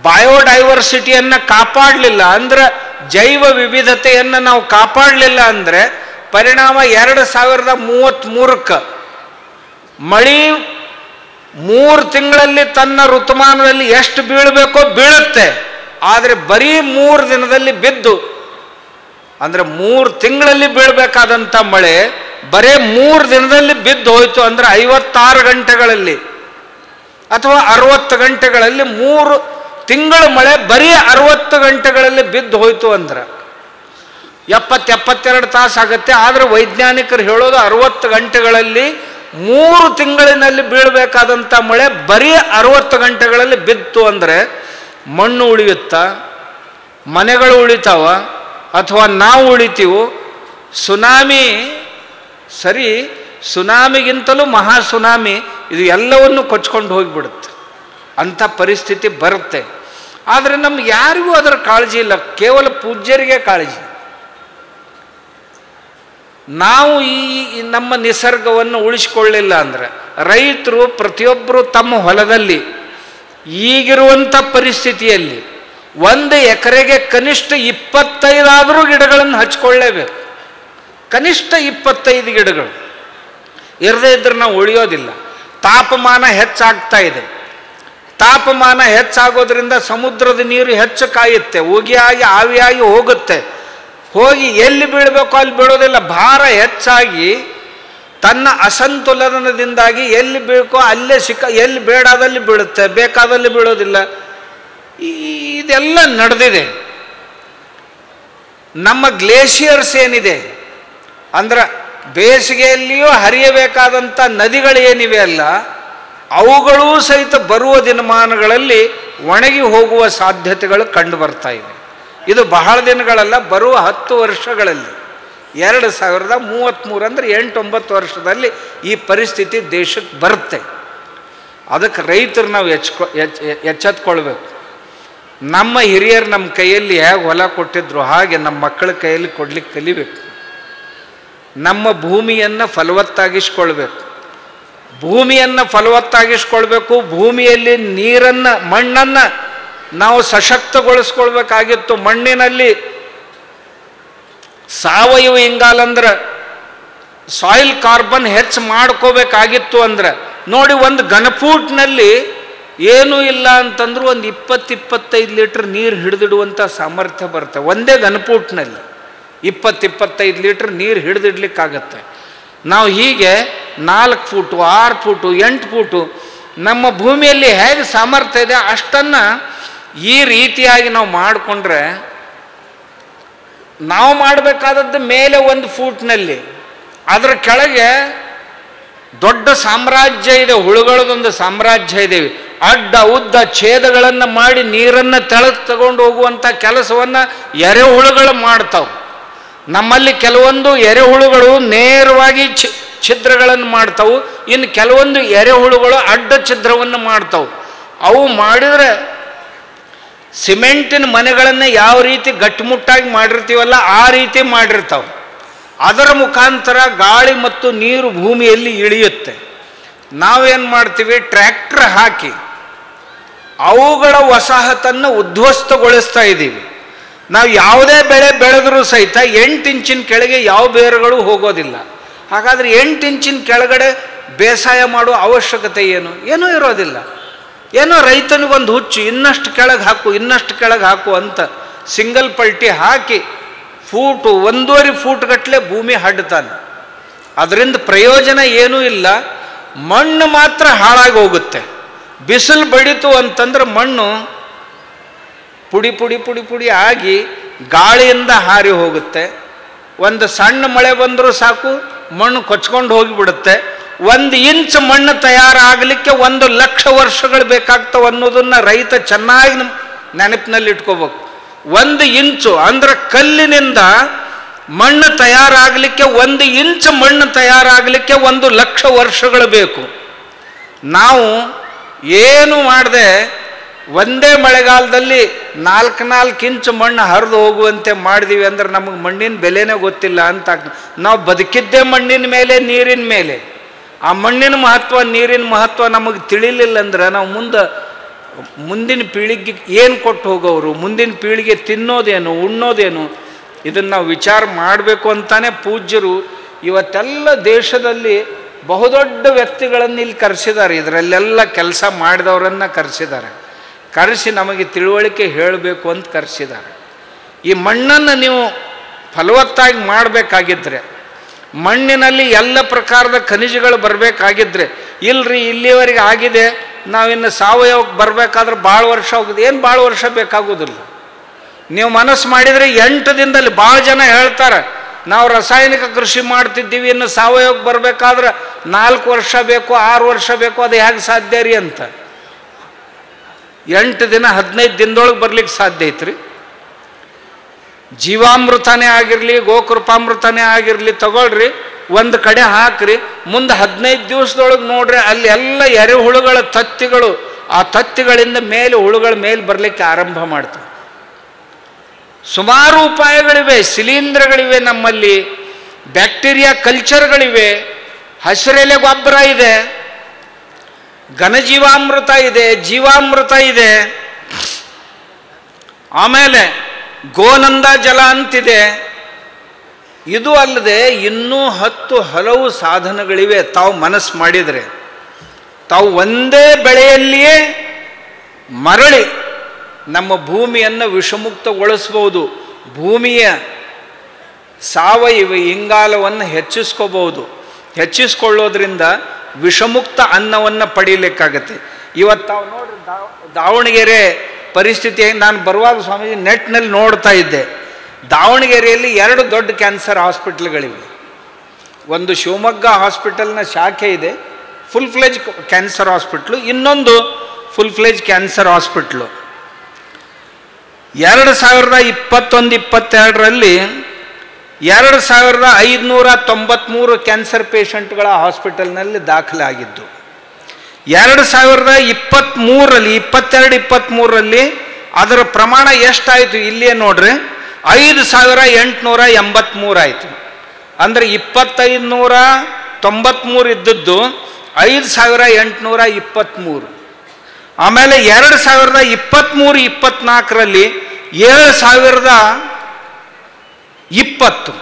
ಬಯೋಡೈವರ್ಸಿಟಿಯನ್ನು ಕಾಪಾಡಲಿಲ್ಲ ಅಂದ್ರೆ ಜೈವ ವಿವಿಧತೆಯನ್ನು ನಾವು ಕಾಪಾಡಲಿಲ್ಲ ಅಂದರೆ ಪರಿಣಾಮ 2033ಕ್ಕೆ ಮಳೆ 3 ತಿಂಗಳಲ್ಲಿ ತನ್ನ ಋತುಮಾನದಲ್ಲಿ ಎಷ್ಟು ಬೀಳಬೇಕೋ ಬೀಳುತ್ತೆ. ಆದರೆ ಬರೀ 3 ದಿನದಲ್ಲಿ ಬಿದ್ದು, ಅಂದರೆ 3 ತಿಂಗಳಲ್ಲಿ ಬೀಳಬೇಕಾದಂಥ ಮಳೆ ಬರೀ 3 ದಿನದಲ್ಲಿ ಬಿದ್ದು ಹೋಯ್ತು ಅಂದರೆ 56 ಗಂಟೆಗಳಲ್ಲಿ ಅಥವಾ 60 ಗಂಟೆಗಳಲ್ಲಿ 3 ತಿಂಗಳ ಮಳೆ ಬರೀ 60 ಗಂಟೆಗಳಲ್ಲಿ ಬಿದ್ದು ಹೋಯ್ತು ಅಂದ್ರೆ 70-72 ತಾಸು ಆಗುತ್ತೆ. ಆದರೆ ವೈಜ್ಞಾನಿಕರು ಹೇಳೋದು 60 ಗಂಟೆಗಳಲ್ಲಿ 3 ತಿಂಗಳಿನಲ್ಲಿ ಬೀಳಬೇಕಾದಂಥ ಮಳೆ ಬರೀ 60 ಗಂಟೆಗಳಲ್ಲಿ ಬಿತ್ತು ಅಂದರೆ ಮಣ್ಣು ಉಳಿಯುತ್ತಾ, ಮನೆಗಳು ಉಳಿತಾವ ಅಥವಾ ನಾವು ಉಳಿತೀವೋ? ಸುನಾಮಿ ಸರಿ, ಸುನಾಮಿಗಿಂತಲೂ ಮಹಾ ಸುನಾಮಿ ಇದು ಎಲ್ಲವನ್ನು ಕೊಚ್ಕೊಂಡು ಹೋಗಿಬಿಡುತ್ತೆ, ಅಂಥ ಪರಿಸ್ಥಿತಿ ಬರುತ್ತೆ. ಆದರೆ ನಮ್ಗೆ ಯಾರಿಗೂ ಅದರ ಕಾಳಜಿ ಇಲ್ಲ, ಕೇವಲ ಪೂಜ್ಯರಿಗೆ ಕಾಳಜಿ. ನಾವು ಈ ನಮ್ಮ ನಿಸರ್ಗವನ್ನು ಉಳಿಸಿಕೊಳ್ಳಿಲ್ಲ ಅಂದರೆ, ರೈತರು ಪ್ರತಿಯೊಬ್ಬರು ತಮ್ಮ ಹೊಲದಲ್ಲಿ ಈಗಿರುವಂಥ ಪರಿಸ್ಥಿತಿಯಲ್ಲಿ 1 ಎಕರೆಗೆ ಕನಿಷ್ಠ 25 ಆದರೂ ಗಿಡಗಳನ್ನು ಹಚ್ಕೊಳ್ಳೇಬೇಕು. ಕನಿಷ್ಠ 25 ಗಿಡಗಳು ಇರದೇ ಇದ್ರೆ ನಾವು ಉಳಿಯೋದಿಲ್ಲ. ತಾಪಮಾನ ಹೆಚ್ಚಾಗ್ತಾ ಇದೆ, ತಾಪಮಾನ ಹೆಚ್ಚಾಗೋದ್ರಿಂದ ಸಮುದ್ರದ ನೀರು ಹೆಚ್ಚು ಕಾಯುತ್ತೆ, ಉಗಿಯಾಗಿ ಆವಿಯಾಗಿ ಹೋಗುತ್ತೆ, ಹೋಗಿ ಎಲ್ಲಿ ಬೀಳಬೇಕು ಅಲ್ಲಿ ಬೀಳೋದಿಲ್ಲ. ಭಾರ ಹೆಚ್ಚಾಗಿ ತನ್ನ ಅಸಂತುಲನದಿಂದಾಗಿ ಎಲ್ಲಿ ಬೇಕೋ ಅಲ್ಲೇ ಎಲ್ಲಿ ಬೇಡಾದಲ್ಲಿ ಬೀಳುತ್ತೆ, ಬೇಕಾದಲ್ಲಿ ಬೀಳೋದಿಲ್ಲ. ಇದೆಲ್ಲ ನಡೆದಿದೆ. ನಮ್ಮ ಗ್ಲೇಷಿಯರ್ಸ್ ಏನಿದೆ ಅಂದ್ರೆ ಬೇಸಿಗೆಯಲ್ಲಿಯೂ ಹರಿಯಬೇಕಾದಂಥ ನದಿಗಳು ಏನಿವೆ ಅಲ್ಲ, ಅವುಗಳೂ ಸಹಿತ ಬರುವ ದಿನಮಾನಗಳಲ್ಲಿ ಒಣಗಿ ಹೋಗುವ ಸಾಧ್ಯತೆಗಳು ಕಂಡು ಬರ್ತಾ ಇವೆ. ಇದು ಬಹಳ ದಿನಗಳಲ್ಲ, ಬರುವ 10 ವರ್ಷಗಳಲ್ಲಿ 2033 ಅಂದರೆ 8-9 ವರ್ಷದಲ್ಲಿ ಈ ಪರಿಸ್ಥಿತಿ ದೇಶಕ್ಕೆ ಬರುತ್ತೆ. ಅದಕ್ಕೆ ರೈತರು ನಾವು ಎಚ್ಚೆತ್ಕೊಳ್ಬೇಕು. ನಮ್ಮ ಹಿರಿಯರು ನಮ್ಮ ಕೈಯಲ್ಲಿ ಹೇಗೆ ಹೊಲ ಕೊಟ್ಟಿದ್ರು ಹಾಗೆ ನಮ್ಮ ಮಕ್ಕಳ ಕೈಯಲ್ಲಿ ಕೊಡ್ಲಿಕ್ಕೆ ಕಲಿಬೇಕು. ನಮ್ಮ ಭೂಮಿಯನ್ನು ಫಲವತ್ತಾಗಿಸ್ಕೊಳ್ಬೇಕು, ಭೂಮಿಯನ್ನು ಫಲವತ್ತಾಗಿಸ್ಕೊಳ್ಬೇಕು. ಭೂಮಿಯಲ್ಲಿ ನೀರನ್ನು, ಮಣ್ಣನ್ನು ನಾವು ಸಶಕ್ತಗೊಳಿಸ್ಕೊಳ್ಬೇಕಾಗಿತ್ತು. ಮಣ್ಣಿನಲ್ಲಿ ಸಾವಯವ ಇಂಗಾಲಂದ್ರೆ ಸಾಯಿಲ್ ಕಾರ್ಬನ್ ಹೆಚ್ಚು ಮಾಡ್ಕೋಬೇಕಾಗಿತ್ತು. ಅಂದ್ರೆ ನೋಡಿ, ಒಂದು ಘನಫೂಟ್ನಲ್ಲಿ ಏನೂ ಇಲ್ಲ ಅಂತಂದ್ರೂ ಒಂದು 20-25 ಲೀಟ್ರ್ ನೀರು ಹಿಡಿದಿಡುವಂಥ ಸಾಮರ್ಥ್ಯ ಬರುತ್ತೆ. ಒಂದೇ ಘನಫೂಟ್ನಲ್ಲಿ 20-25 ಲೀಟ್ರ್ ನೀರು ಹಿಡಿದಿಡ್ಲಿಕ್ಕಾಗತ್ತೆ. ನಾವು ಹೀಗೆ 4 ಫೂಟು 6 ಫೂಟು 8 ಫೂಟು ನಮ್ಮ ಭೂಮಿಯಲ್ಲಿ ಹೇಗೆ ಸಾಮರ್ಥ್ಯ ಇದೆ ಅಷ್ಟನ್ನು ಈ ರೀತಿಯಾಗಿ ನಾವು ಮಾಡಿಕೊಂಡ್ರೆ, ನಾವು ಮಾಡಬೇಕಾದದ್ದು ಮೇಲೆ 1 ಫೂಟ್ನಲ್ಲಿ, ಅದರ ಕೆಳಗೆ ದೊಡ್ಡ ಸಾಮ್ರಾಜ್ಯ ಇದೆ, ಹುಳುಗಳದೊಂದು ಸಾಮ್ರಾಜ್ಯ ಇದೆ. ಅಡ್ಡ ಉದ್ದ ಛೇದಗಳನ್ನು ಮಾಡಿ ನೀರನ್ನು ತೆಳಗೆ ತಗೊಂಡು ಹೋಗುವಂಥ ಕೆಲಸವನ್ನು ಎರೆಹುಳುಗಳು ಮಾಡ್ತಾವೆ. ನಮ್ಮಲ್ಲಿ ಕೆಲವೊಂದು ಎರೆಹುಳುಗಳು ನೇರವಾಗಿ ಛಿದ್ರಗಳನ್ನು ಮಾಡ್ತಾವು, ಇನ್ನು ಕೆಲವೊಂದು ಎರೆಹುಳುಗಳು ಅಡ್ಡ ಛಿದ್ರವನ್ನು ಮಾಡ್ತಾವೆ. ಅವು ಮಾಡಿದರೆ ಸಿಮೆಂಟಿನ ಮನೆಗಳನ್ನು ಯಾವ ರೀತಿ ಗಟ್ಟಿಮುಟ್ಟಾಗಿ ಮಾಡಿರ್ತೀವಲ್ಲ ಆ ರೀತಿ ಮಾಡಿರ್ತಾವೆ. ಅದರ ಮುಖಾಂತರ ಗಾಳಿ ಮತ್ತು ನೀರು ಭೂಮಿಯಲ್ಲಿ ಇಳಿಯುತ್ತೆ. ನಾವೇನು ಮಾಡ್ತೀವಿ, ಟ್ರ್ಯಾಕ್ಟರ್ ಹಾಕಿ ಅವುಗಳ ವಸಾಹತನ್ನು ಉದ್ಧ್ವಸ್ತಗೊಳಿಸ್ತಾ ಇದ್ದೀವಿ. ನಾವು ಯಾವುದೇ ಬೆಳೆ ಬೆಳೆದರೂ ಸಹಿತ 8 ಇಂಚಿನ ಕೆಳಗೆ ಯಾವ ಬೇರುಗಳು ಹೋಗೋದಿಲ್ಲ. ಹಾಗಾದರೆ 8 ಇಂಚಿನ ಕೆಳಗಡೆ ಬೇಸಾಯ ಮಾಡುವ ಅವಶ್ಯಕತೆ ಏನೂ ಇರೋದಿಲ್ಲ. ಏನೋ ರೈತನಿಗೊಂದು ಹುಚ್ಚು, ಇನ್ನಷ್ಟು ಕೆಳಗೆ ಹಾಕು ಇನ್ನಷ್ಟು ಕೆಳಗೆ ಹಾಕು ಅಂತ ಸಿಂಗಲ್ ಪಲ್ಟಿ ಹಾಕಿ ಫೂಟು 1.5 ಫೂಟ್ ಗಟ್ಟಲೆ ಭೂಮಿ ಹಡ್ತಾನೆ. ಅದರಿಂದ ಪ್ರಯೋಜನ ಏನೂ ಇಲ್ಲ, ಮಣ್ಣು ಮಾತ್ರ ಹಾಳಾಗಿ ಹೋಗುತ್ತೆ. ಬಿಸಿಲು ಬಡಿತು ಅಂತಂದ್ರೆ ಮಣ್ಣು ಪುಡಿ ಪುಡಿ ಪುಡಿ ಪುಡಿ ಆಗಿ ಗಾಳಿಯಿಂದ ಹಾರಿ ಹೋಗುತ್ತೆ. ಒಂದು ಸಣ್ಣ ಮಳೆ ಬಂದರೂ ಸಾಕು ಮಣ್ಣು ಕೊಚ್ಕೊಂಡು ಹೋಗಿಬಿಡುತ್ತೆ. 1 ಇಂಚ್ ಮಣ್ಣು ತಯಾರಾಗಲಿಕ್ಕೆ 1 ಲಕ್ಷ ವರ್ಷಗಳು ಬೇಕಾಗ್ತವೆ ಅನ್ನೋದನ್ನು ರೈತ ಚೆನ್ನಾಗಿ ನೆನಪಿನಲ್ಲಿ ಇಟ್ಕೋಬೇಕು. 1 ಇಂಚು ಅಂದ್ರೆ ಕಲ್ಲಿನಿಂದ ಮಣ್ಣು ತಯಾರಾಗಲಿಕ್ಕೆ 1 ಇಂಚ್ ಮಣ್ಣು ತಯಾರಾಗಲಿಕ್ಕೆ 1 ಲಕ್ಷ ವರ್ಷಗಳು ಬೇಕು. ನಾವು ಏನು ಮಾಡದೆ ಒಂದೇ ಮಳೆಗಾಲದಲ್ಲಿ 4 ಇಂಚು ಮಣ್ಣು ಹರಿದು ಹೋಗುವಂತೆ ಮಾಡಿದೀವಿ ಅಂದ್ರೆ ನಮಗೆ ಮಣ್ಣಿನ ಬೆಲೆನೇ ಗೊತ್ತಿಲ್ಲ ಅಂತ. ನಾವು ಬದುಕಿದ್ದೇ ಮಣ್ಣಿನ ಮೇಲೆ, ನೀರಿನ ಮೇಲೆ. ಆ ಮಣ್ಣಿನ ಮಹತ್ವ, ನೀರಿನ ಮಹತ್ವ ನಮಗೆ ತಿಳಿಲಿಲ್ಲ ಅಂದ್ರೆ ನಾವು ಮುಂದಿನ ಪೀಳಿಗೆಗೆ ಏನು ಕೊಟ್ಟು ಹೋಗೋರು, ಮುಂದಿನ ಪೀಳಿಗೆ ತಿನ್ನೋದೇನು, ಉಣ್ಣೋದೇನು, ಇದನ್ನು ನಾವು ವಿಚಾರ ಮಾಡಬೇಕು ಅಂತಾನೆ ಪೂಜ್ಯರು ಇವತ್ತೆಲ್ಲ ದೇಶದಲ್ಲಿ ಬಹುದೊಡ್ಡ ವ್ಯಕ್ತಿಗಳನ್ನು ಇಲ್ಲಿ ಕರೆಸಿದ್ದಾರೆ. ಇದರಲ್ಲೆಲ್ಲ ಕೆಲಸ ಮಾಡಿದವರನ್ನು ಕರೆಸಿ ನಮಗೆ ತಿಳುವಳಿಕೆ ಹೇಳಬೇಕು ಅಂತ ಕರೆಸಿದ್ದಾರೆ. ಈ ಮಣ್ಣನ್ನು ನೀವು ಫಲವತ್ತಾಗಿ ಮಾಡಬೇಕಾಗಿದ್ದರೆ, ಮಣ್ಣಿನಲ್ಲಿ ಎಲ್ಲ ಪ್ರಕಾರದ ಖನಿಜಗಳು ಬರಬೇಕಾಗಿದ್ದರೆ, ಇಲ್ರಿ ಇಲ್ಲಿವರೆಗೆ ಆಗಿದೆ ನಾವಿನ್ನು ಸಾವಯವಕ್ಕೆ ಬರಬೇಕಾದ್ರೆ ಭಾಳ ವರ್ಷ ಹೋಗಿದೆ. ಏನು ಭಾಳ ವರ್ಷ ಬೇಕಾಗೋದಿಲ್ಲ. ನೀವು ಮನಸ್ಸು ಮಾಡಿದರೆ 8 ದಿನದಲ್ಲಿ. ಭಾಳ ಜನ ಹೇಳ್ತಾರೆ ನಾವು ರಾಸಾಯನಿಕ ಕೃಷಿ ಮಾಡ್ತಿದ್ದೀವಿ, ಇನ್ನು ಸಾವಯವಕ್ಕೆ ಬರಬೇಕಾದ್ರೆ 4 ವರ್ಷ ಬೇಕು, 6 ವರ್ಷ ಬೇಕು, ಅದು ಹೇಗೆ ಸಾಧ್ಯ ರೀ ಅಂತ. 8 ದಿನ 15 ದಿನದೊಳಗೆ ಬರ್ಲಿಕ್ಕೆ ಸಾಧ್ಯ ಐತ್ರಿ. ಜೀವಾಮೃತನೇ ಆಗಿರಲಿ, ಗೋಕೃಪಾಮೃತನೇ ಆಗಿರಲಿ ತಗೊಳ್ರಿ, ಒಂದು ಕಡೆ ಹಾಕ್ರಿ, ಮುಂದೆ 15 ದಿವಸದೊಳಗೆ ನೋಡ್ರಿ ಅಲ್ಲಿ ಎಲ್ಲ ಎರೆಹುಳುಗಳ ತತ್ತಿಗಳು, ಆ ತತ್ತಿಗಳಿಂದ ಮೇಲೆ ಹುಳುಗಳ ಮೇಲೆ ಬರಲಿಕ್ಕೆ ಆರಂಭ ಮಾಡ್ತವೆ. ಸುಮಾರು ಉಪಾಯಗಳಿವೆ, ಶಿಲೀಂಧ್ರಗಳಿವೆ, ನಮ್ಮಲ್ಲಿ ಬ್ಯಾಕ್ಟೀರಿಯಾ ಕಲ್ಚರ್ಗಳಿವೆ, ಹಸಿರೆಲೆ ಗೊಬ್ಬರ ಇದೆ, ಘನಜೀವಾಮೃತ ಇದೆ, ಜೀವಾಮೃತ ಇದೆ, ಆಮೇಲೆ ಗೋನಂದ ಜಲ ಅಂತಿದೆ. ಇದು ಅಲ್ಲದೆ ಇನ್ನೂ 10 ಹಲವು ಸಾಧನಗಳಿವೆ. ತಾವು ಮನಸ್ಸು ಮಾಡಿದರೆ ತಾವು ಒಂದೇ ಬೆಳೆಯಲ್ಲಿಯೇ ಮರಳಿ ನಮ್ಮ ಭೂಮಿಯನ್ನು ವಿಷಮುಕ್ತಗೊಳಿಸ್ಬೋದು. ಭೂಮಿಯ ಸಾವಯವ ಇಂಗಾಲವನ್ನು ಹೆಚ್ಚಿಸ್ಕೊಳ್ಳೋದ್ರಿಂದ ವಿಷಮುಕ್ತ ಅನ್ನವನ್ನು ಪಡೀಲಿಕ್ಕಾಗತ್ತೆ. ಇವತ್ತು ತಾವು ನೋಡ್ರಿ ದಾವಣಗೆರೆ ಪರಿಸ್ಥಿತಿ. ನಾನು ಬರುವಾಗ ಸ್ವಾಮೀಜಿ ನೆಟ್ನಲ್ಲಿ ನೋಡ್ತಾ ಇದ್ದೆ, ದಾವಣಗೆರೆಯಲ್ಲಿ 2 ದೊಡ್ಡ ಕ್ಯಾನ್ಸರ್ ಹಾಸ್ಪಿಟ್ಲ್ಗಳಿವೆ. ಒಂದು ಶಿವಮೊಗ್ಗ ಹಾಸ್ಪಿಟಲ್ನ ಶಾಖೆ ಇದೆ, ಫುಲ್ ಫ್ಲೆಜ್ ಕ್ಯಾನ್ಸರ್ ಹಾಸ್ಪಿಟ್ಲು, ಇನ್ನೊಂದು ಫುಲ್ ಫ್ಲೆಜ್ ಕ್ಯಾನ್ಸರ್ ಹಾಸ್ಪಿಟ್ಲು. 2021-22ರಲ್ಲಿ 2593 ಕ್ಯಾನ್ಸರ್ ಪೇಷಂಟ್ಗಳ ಹಾಸ್ಪಿಟಲ್ನಲ್ಲಿ ದಾಖಲಾಗಿದ್ದು. 2023ರಲ್ಲಿ ಅದರ ಪ್ರಮಾಣ ಎಷ್ಟಾಯಿತು ಇಲ್ಲಿಯೇ ನೋಡ್ರಿ, 5883 ಆಯಿತು. ಅಂದರೆ 2593 ಇದ್ದದ್ದು 5823. ಆಮೇಲೆ 2023-24ರಲ್ಲಿ 7020.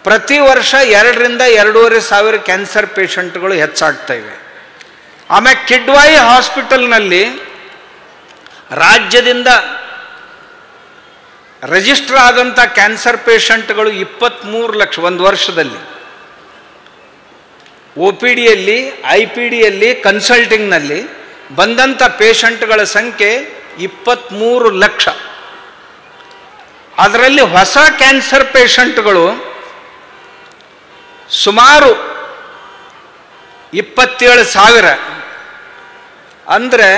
ಪ್ರತಿ ವರ್ಷ 2ರಿಂದ 2.5 ಸಾವಿರ ಕ್ಯಾನ್ಸರ್ ಪೇಷಂಟ್ಗಳು ಹೆಚ್ಚಾಗ್ತಾ ಇವೆ. ಆಮೇಲೆ ಕಿಡ್ವಾಯಿ ಹಾಸ್ಪಿಟಲ್ನಲ್ಲಿ ರಾಜ್ಯದಿಂದ ರಿಜಿಸ್ಟರ್ ಆದಂಥ ಕ್ಯಾನ್ಸರ್ ಪೇಷಂಟ್ಗಳು 23 ಲಕ್ಷ ಒಂದು ವರ್ಷದಲ್ಲಿ. OPDಯಲ್ಲಿ, IPDಯಲ್ಲಿ, ಕನ್ಸಲ್ಟಿಂಗ್ನಲ್ಲಿ ಬಂದಂಥ ಪೇಷಂಟ್ಗಳ ಸಂಖ್ಯೆ 23 ಲಕ್ಷ. ಅದರಲ್ಲಿ ಹೊಸ ಕ್ಯಾನ್ಸರ್ ಪೇಷಂಟ್ಗಳು ಸುಮಾರು 27,000. ಅಂದರೆ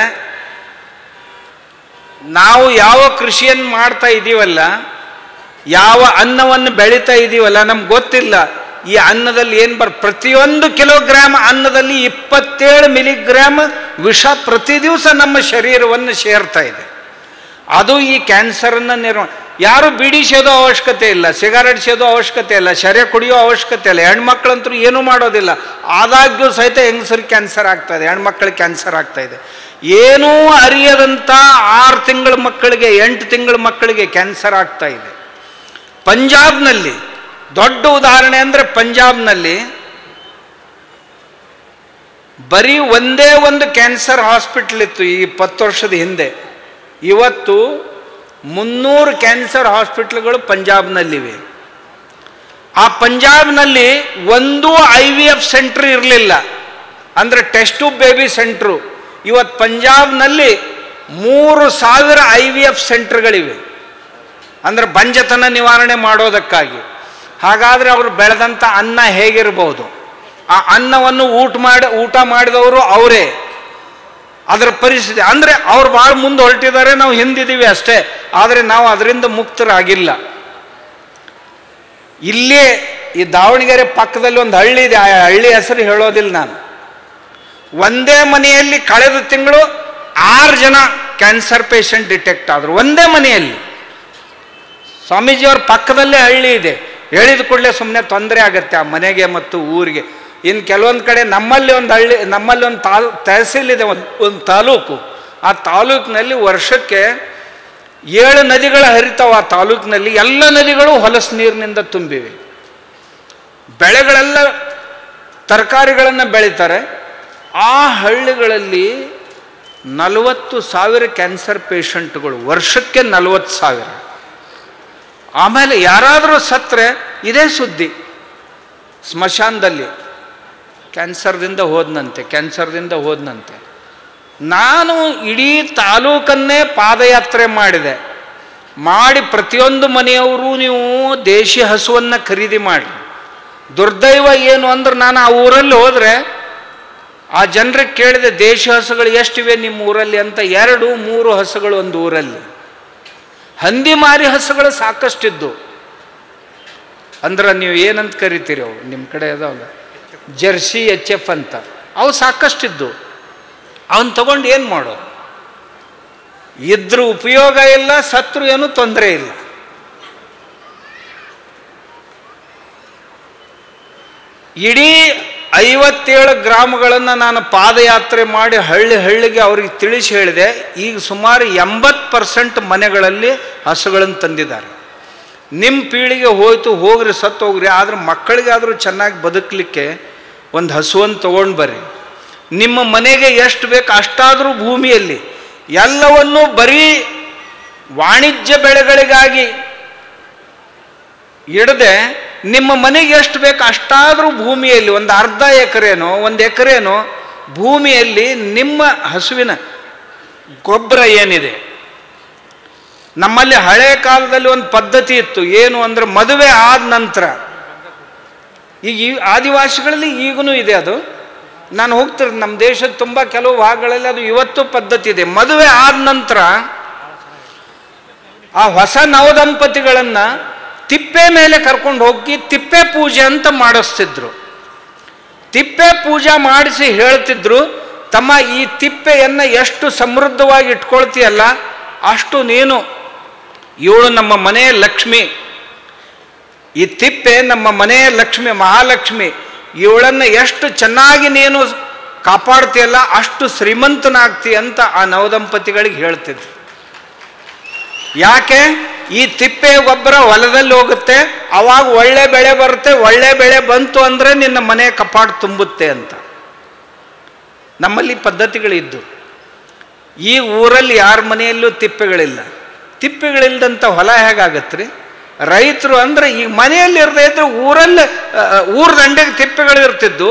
ನಾವು ಯಾವ ಕೃಷಿಯನ್ನು ಮಾಡ್ತಾ ಇದ್ದೀವಲ್ಲ, ಯಾವ ಅನ್ನವನ್ನು ಬೆಳೀತಾ ಇದ್ದೀವಲ್ಲ, ನಮ್ಗೆ ಗೊತ್ತಿಲ್ಲ ಈ ಅನ್ನದಲ್ಲಿ ಏನು ಪ್ರತಿಯೊಂದು ಕಿಲೋಗ್ರಾಮ್ ಅನ್ನದಲ್ಲಿ 27 ಮಿಲಿಗ್ರಾಮ್ ವಿಷ ಪ್ರತಿ ದಿವಸ ನಮ್ಮ ಶರೀರವನ್ನು ಸೇರ್ತಾ ಇದೆ. ಅದು ಈ ಕ್ಯಾನ್ಸರನ್ನು ಯಾರು ಬೀಡಿ ಸೇದೋ ಅವಶ್ಯಕತೆ ಇಲ್ಲ, ಸಿಗಾರೆಟ್ ಸೇದೋ ಅವಶ್ಯಕತೆ ಇಲ್ಲ, ಶರೆ ಕುಡಿಯೋ ಅವಶ್ಯಕತೆ ಇಲ್ಲ. ಹೆಣ್ಮಕ್ಳಂತೂ ಏನೂ ಮಾಡೋದಿಲ್ಲ, ಆದಾಗ್ಯೂ ಸಹಿತ ಹೆಂಗಸರಿಗೆ ಕ್ಯಾನ್ಸರ್ ಆಗ್ತಾ ಇದೆ, ಹೆಣ್ಮಕ್ಳಿಗೆ ಕ್ಯಾನ್ಸರ್ ಆಗ್ತಾ ಇದೆ. ಏನೂ ಅರಿಯದಂಥ 6 ತಿಂಗಳ ಮಕ್ಕಳಿಗೆ 8 ತಿಂಗಳ ಮಕ್ಕಳಿಗೆ ಕ್ಯಾನ್ಸರ್ ಆಗ್ತಾ ಇದೆ. ಪಂಜಾಬ್ನಲ್ಲಿ ದೊಡ್ಡ ಉದಾಹರಣೆ ಅಂದರೆ, ಪಂಜಾಬ್ನಲ್ಲಿ ಬರೀ ಒಂದೇ ಒಂದು ಕ್ಯಾನ್ಸರ್ ಹಾಸ್ಪಿಟಲ್ ಇತ್ತು ಈ 20 ವರ್ಷದ ಹಿಂದೆ. ಇವತ್ತು 300 ಕ್ಯಾನ್ಸರ್ ಹಾಸ್ಪಿಟ್ಲ್ಗಳು ಪಂಜಾಬ್ನಲ್ಲಿವೆ. ಆ ಪಂಜಾಬ್ನಲ್ಲಿ ಒಂದು IVF ಸೆಂಟ್ರ್ ಇರಲಿಲ್ಲ, ಅಂದರೆ ಟೆಸ್ಟ್ ಟ್ಯೂಬ್ ಬೇಬಿ ಸೆಂಟ್ರು. ಇವತ್ತು ಪಂಜಾಬ್ನಲ್ಲಿ 3000 IVF ಸೆಂಟ್ರ್ಗಳಿವೆ, ಅಂದರೆ ಬಂಜತನ ನಿವಾರಣೆ ಮಾಡೋದಕ್ಕಾಗಿ. ಹಾಗಾದರೆ ಅವರು ಬೆಳೆದಂಥ ಅನ್ನ ಹೇಗಿರ್ಬೋದು? ಆ ಅನ್ನವನ್ನು ಊಟ ಮಾಡಿದವರು ಅವರೇ. ಅದರ ಪರಿಸ್ಥಿತಿ ಅಂದರೆ ಅವ್ರು ಭಾಳ ಮುಂದೆ ಹೊರಟಿದ್ದಾರೆ, ನಾವು ಹಿಂದಿದ್ದೀವಿ ಅಷ್ಟೇ. ಆದರೆ ನಾವು ಅದರಿಂದ ಮುಕ್ತರಾಗಿಲ್ಲ. ಇಲ್ಲೇ ಈ ದಾವಣಗೆರೆ ಪಕ್ಕದಲ್ಲಿ ಒಂದು ಹಳ್ಳಿ ಇದೆ, ಆ ಹಳ್ಳಿ ಹೆಸರು ಹೇಳೋದಿಲ್ಲ ನಾನು. ಒಂದೇ ಮನೆಯಲ್ಲಿ ಕಳೆದ ತಿಂಗಳು 6 ಜನ ಕ್ಯಾನ್ಸರ್ ಪೇಷಂಟ್ ಡಿಟೆಕ್ಟ್ ಆದರು, ಒಂದೇ ಮನೆಯಲ್ಲಿ. ಸ್ವಾಮೀಜಿಯವ್ರ ಪಕ್ಕದಲ್ಲೇ ಹಳ್ಳಿ ಇದೆ. ಹೇಳಿದ ಕೂಡಲೇ ಸುಮ್ಮನೆ ತೊಂದರೆ ಆಗುತ್ತೆ ಆ ಮನೆಗೆ ಮತ್ತು ಊರಿಗೆ. ಇನ್ನು ಕೆಲವೊಂದು ಕಡೆ ನಮ್ಮಲ್ಲಿ ಒಂದು ಹಳ್ಳಿ, ನಮ್ಮಲ್ಲಿ ಒಂದು ತಹಸೀಲ್ ಇದೆ, ಒಂದು ತಾಲೂಕು. ಆ ತಾಲೂಕಿನಲ್ಲಿ ವರ್ಷಕ್ಕೆ 7 ನದಿಗಳು ಹರಿತಾವೆ. ಆ ತಾಲೂಕಿನಲ್ಲಿ ಎಲ್ಲ ನದಿಗಳು ಹೊಲಸು ನೀರಿನಿಂದ ತುಂಬಿವೆ. ಬೆಳೆಗಳೆಲ್ಲ ತರಕಾರಿಗಳನ್ನು ಬೆಳೀತಾರೆ. ಆ ಹಳ್ಳಿಗಳಲ್ಲಿ 40,000 ಕ್ಯಾನ್ಸರ್ ಪೇಷಂಟ್ಗಳು, ವರ್ಷಕ್ಕೆ 40,000. ಆಮೇಲೆ ಯಾರಾದರೂ ಸತ್ತರೆ ಇದೇ ಸುದ್ದಿ, ಸ್ಮಶಾನದಲ್ಲಿ ಕ್ಯಾನ್ಸರ್ದಿಂದ ಹೋದನಂತೆ. ನಾನು ಇಡೀ ತಾಲೂಕನ್ನೇ ಪಾದಯಾತ್ರೆ ಮಾಡಿ ಪ್ರತಿಯೊಂದು ಮನೆಯವರು ನೀವು ದೇಶಿ ಹಸುವನ್ನು ಖರೀದಿ ಮಾಡಿ. ದುರ್ದೈವ ಏನು ಅಂದ್ರೆ, ನಾನು ಆ ಊರಲ್ಲಿ ಹೋದರೆ ಆ ಜನರಿಗೆ ಕೇಳಿದೆ, ದೇಶಿ ಹಸುಗಳು ಎಷ್ಟಿವೆ ನಿಮ್ಮ ಊರಲ್ಲಿ ಅಂತ. 2-3 ಹಸುಗಳು ಒಂದು ಊರಲ್ಲಿ. ಹಂದಿ ಮಾರಿ ಹಸುಗಳು ಸಾಕಷ್ಟಿದ್ದು. ಅಂದ್ರೆ ನೀವು ಏನಂತ ಕರಿತೀರಿ ಅವು ನಿಮ್ಮ ಕಡೆ ಅದಾವಲ್ಲ, ಜರ್ಸಿ HF ಅಂತ, ಅವು ಸಾಕಷ್ಟಿದ್ದು. ಅವನ್ನ ತಗೊಂಡು ಏನು ಮಾಡೋದು? ಇದ್ರೂ ಉಪಯೋಗ ಇಲ್ಲ, ಸತ್ರು ಏನೂ ತೊಂದರೆ ಇಲ್ಲ. ಇಡೀ 57 ಗ್ರಾಮಗಳನ್ನು ನಾನು ಪಾದಯಾತ್ರೆ ಮಾಡಿ ಹಳ್ಳಿಗೆ ಅವ್ರಿಗೆ ತಿಳಿಸಿ ಹೇಳಿದೆ. ಈಗ ಸುಮಾರು 80% ಮನೆಗಳಲ್ಲಿ ಹಸುಗಳನ್ನು ತಂದಿದ್ದಾರೆ. ನಿಮ್ಮ ಪೀಳಿಗೆ ಹೋಯ್ತು, ಹೋಗ್ರಿ, ಸತ್ತು ಹೋಗ್ರಿ, ಆದರೆ ಮಕ್ಕಳಿಗಾದರೂ ಚೆನ್ನಾಗಿ ಬದುಕಲಿಕ್ಕೆ ಒಂದು ಹಸುವನ್ನು ತೊಗೊಂಡು ಬರ್ರಿ. ನಿಮ್ಮ ಮನೆಗೆ ಎಷ್ಟು ಬೇಕು ಅಷ್ಟಾದರೂ ಭೂಮಿಯಲ್ಲಿ ಎಲ್ಲವನ್ನೂ ಬರೀ ವಾಣಿಜ್ಯ ಬೆಳೆಗಳಿಗಾಗಿ ಇಡದೆ, ನಿಮ್ಮ ಮನೆಗೆ ಎಷ್ಟು ಬೇಕು ಅಷ್ಟಾದರೂ ಭೂಮಿಯಲ್ಲಿ ಒಂದು ಅರ್ಧ ಎಕರೆನೋ 1 ಎಕರೆನೋ ಭೂಮಿಯಲ್ಲಿ ನಿಮ್ಮ ಹಸುವಿನ ಗೊಬ್ಬರ ಏನಿದೆ. ನಮ್ಮಲ್ಲಿ ಹಳೆ ಕಾಲದಲ್ಲಿ ಒಂದು ಪದ್ಧತಿ ಇತ್ತು, ಏನು ಅಂದರೆ ಮದುವೆ ಆದ ನಂತರ, ಈಗ ಆದಿವಾಸಿಗಳಲ್ಲಿ ಈಗೂ ಇದೆ ಅದು, ನಾನು ಹೋಗ್ತಿರೋದು ನಮ್ಮ ದೇಶದ ತುಂಬ ಕೆಲವು ಭಾಗಗಳಲ್ಲಿ ಅದು ಇವತ್ತು ಪದ್ಧತಿ ಇದೆ. ಮದುವೆ ಆದ ನಂತರ ಆ ಹೊಸ ನವದಂಪತಿಗಳನ್ನು ತಿಪ್ಪೆ ಮೇಲೆ ಕರ್ಕೊಂಡು ಹೋಗಿ ತಿಪ್ಪೆ ಪೂಜೆ ಅಂತ ಮಾಡಿಸ್ತಿದ್ರು. ತಿಪ್ಪೆ ಪೂಜೆ ಮಾಡಿಸಿ ಹೇಳ್ತಿದ್ರು, ತಮ್ಮ ಈ ತಿಪ್ಪೆಯನ್ನು ಎಷ್ಟು ಸಮೃದ್ಧವಾಗಿ ಇಟ್ಕೊಳ್ತೀಯಲ್ಲ ಅಷ್ಟು ನೀನು, ಇವಳು ನಮ್ಮ ಮನೆಯ ಲಕ್ಷ್ಮಿ, ಈ ತಿಪ್ಪೆ ನಮ್ಮ ಮನೆಯ ಲಕ್ಷ್ಮಿ, ಮಹಾಲಕ್ಷ್ಮಿ, ಇವಳನ್ನು ಎಷ್ಟು ಚೆನ್ನಾಗಿ ನೀನು ಕಾಪಾಡ್ತೀಯಲ್ಲ ಅಷ್ಟು ಶ್ರೀಮಂತನಾಗ್ತಿ ಅಂತ ಆ ನವದಂಪತಿಗಳಿಗೆ ಹೇಳ್ತಿದ್ರು. ಯಾಕೆ? ಈ ತಿಪ್ಪೆ ಗೊಬ್ಬರ ಹೊಲದಲ್ಲಿ ಹೋಗುತ್ತೆ, ಅವಾಗ ಒಳ್ಳೆ ಬೆಳೆ ಬರುತ್ತೆ, ಒಳ್ಳೆ ಬೆಳೆ ಬಂತು ಅಂದರೆ ನಿನ್ನ ಮನೆ ಕಪಾಟು ತುಂಬುತ್ತೆ ಅಂತ ನಮ್ಮಲ್ಲಿ ಪದ್ಧತಿಗಳಿದ್ದು. ಈ ಊರಲ್ಲಿ ಯಾರ ಮನೆಯಲ್ಲೂ ತಿಪ್ಪೆಗಳಿಲ್ಲ. ತಿಪ್ಪೆಗಳಿಲ್ದಂಥ ಹೊಲ ಹೇಗಾಗತ್ರಿ? ರೈತರು ಅಂದರೆ ಈಗ ಮನೆಯಲ್ಲಿ ಇರದೇ ಇದ್ರೆ ಊರಲ್ಲಿ ಊರ ದಂಡೆಗೆ ತಿಪ್ಪೆಗಳು ಇರ್ತಿದ್ದು.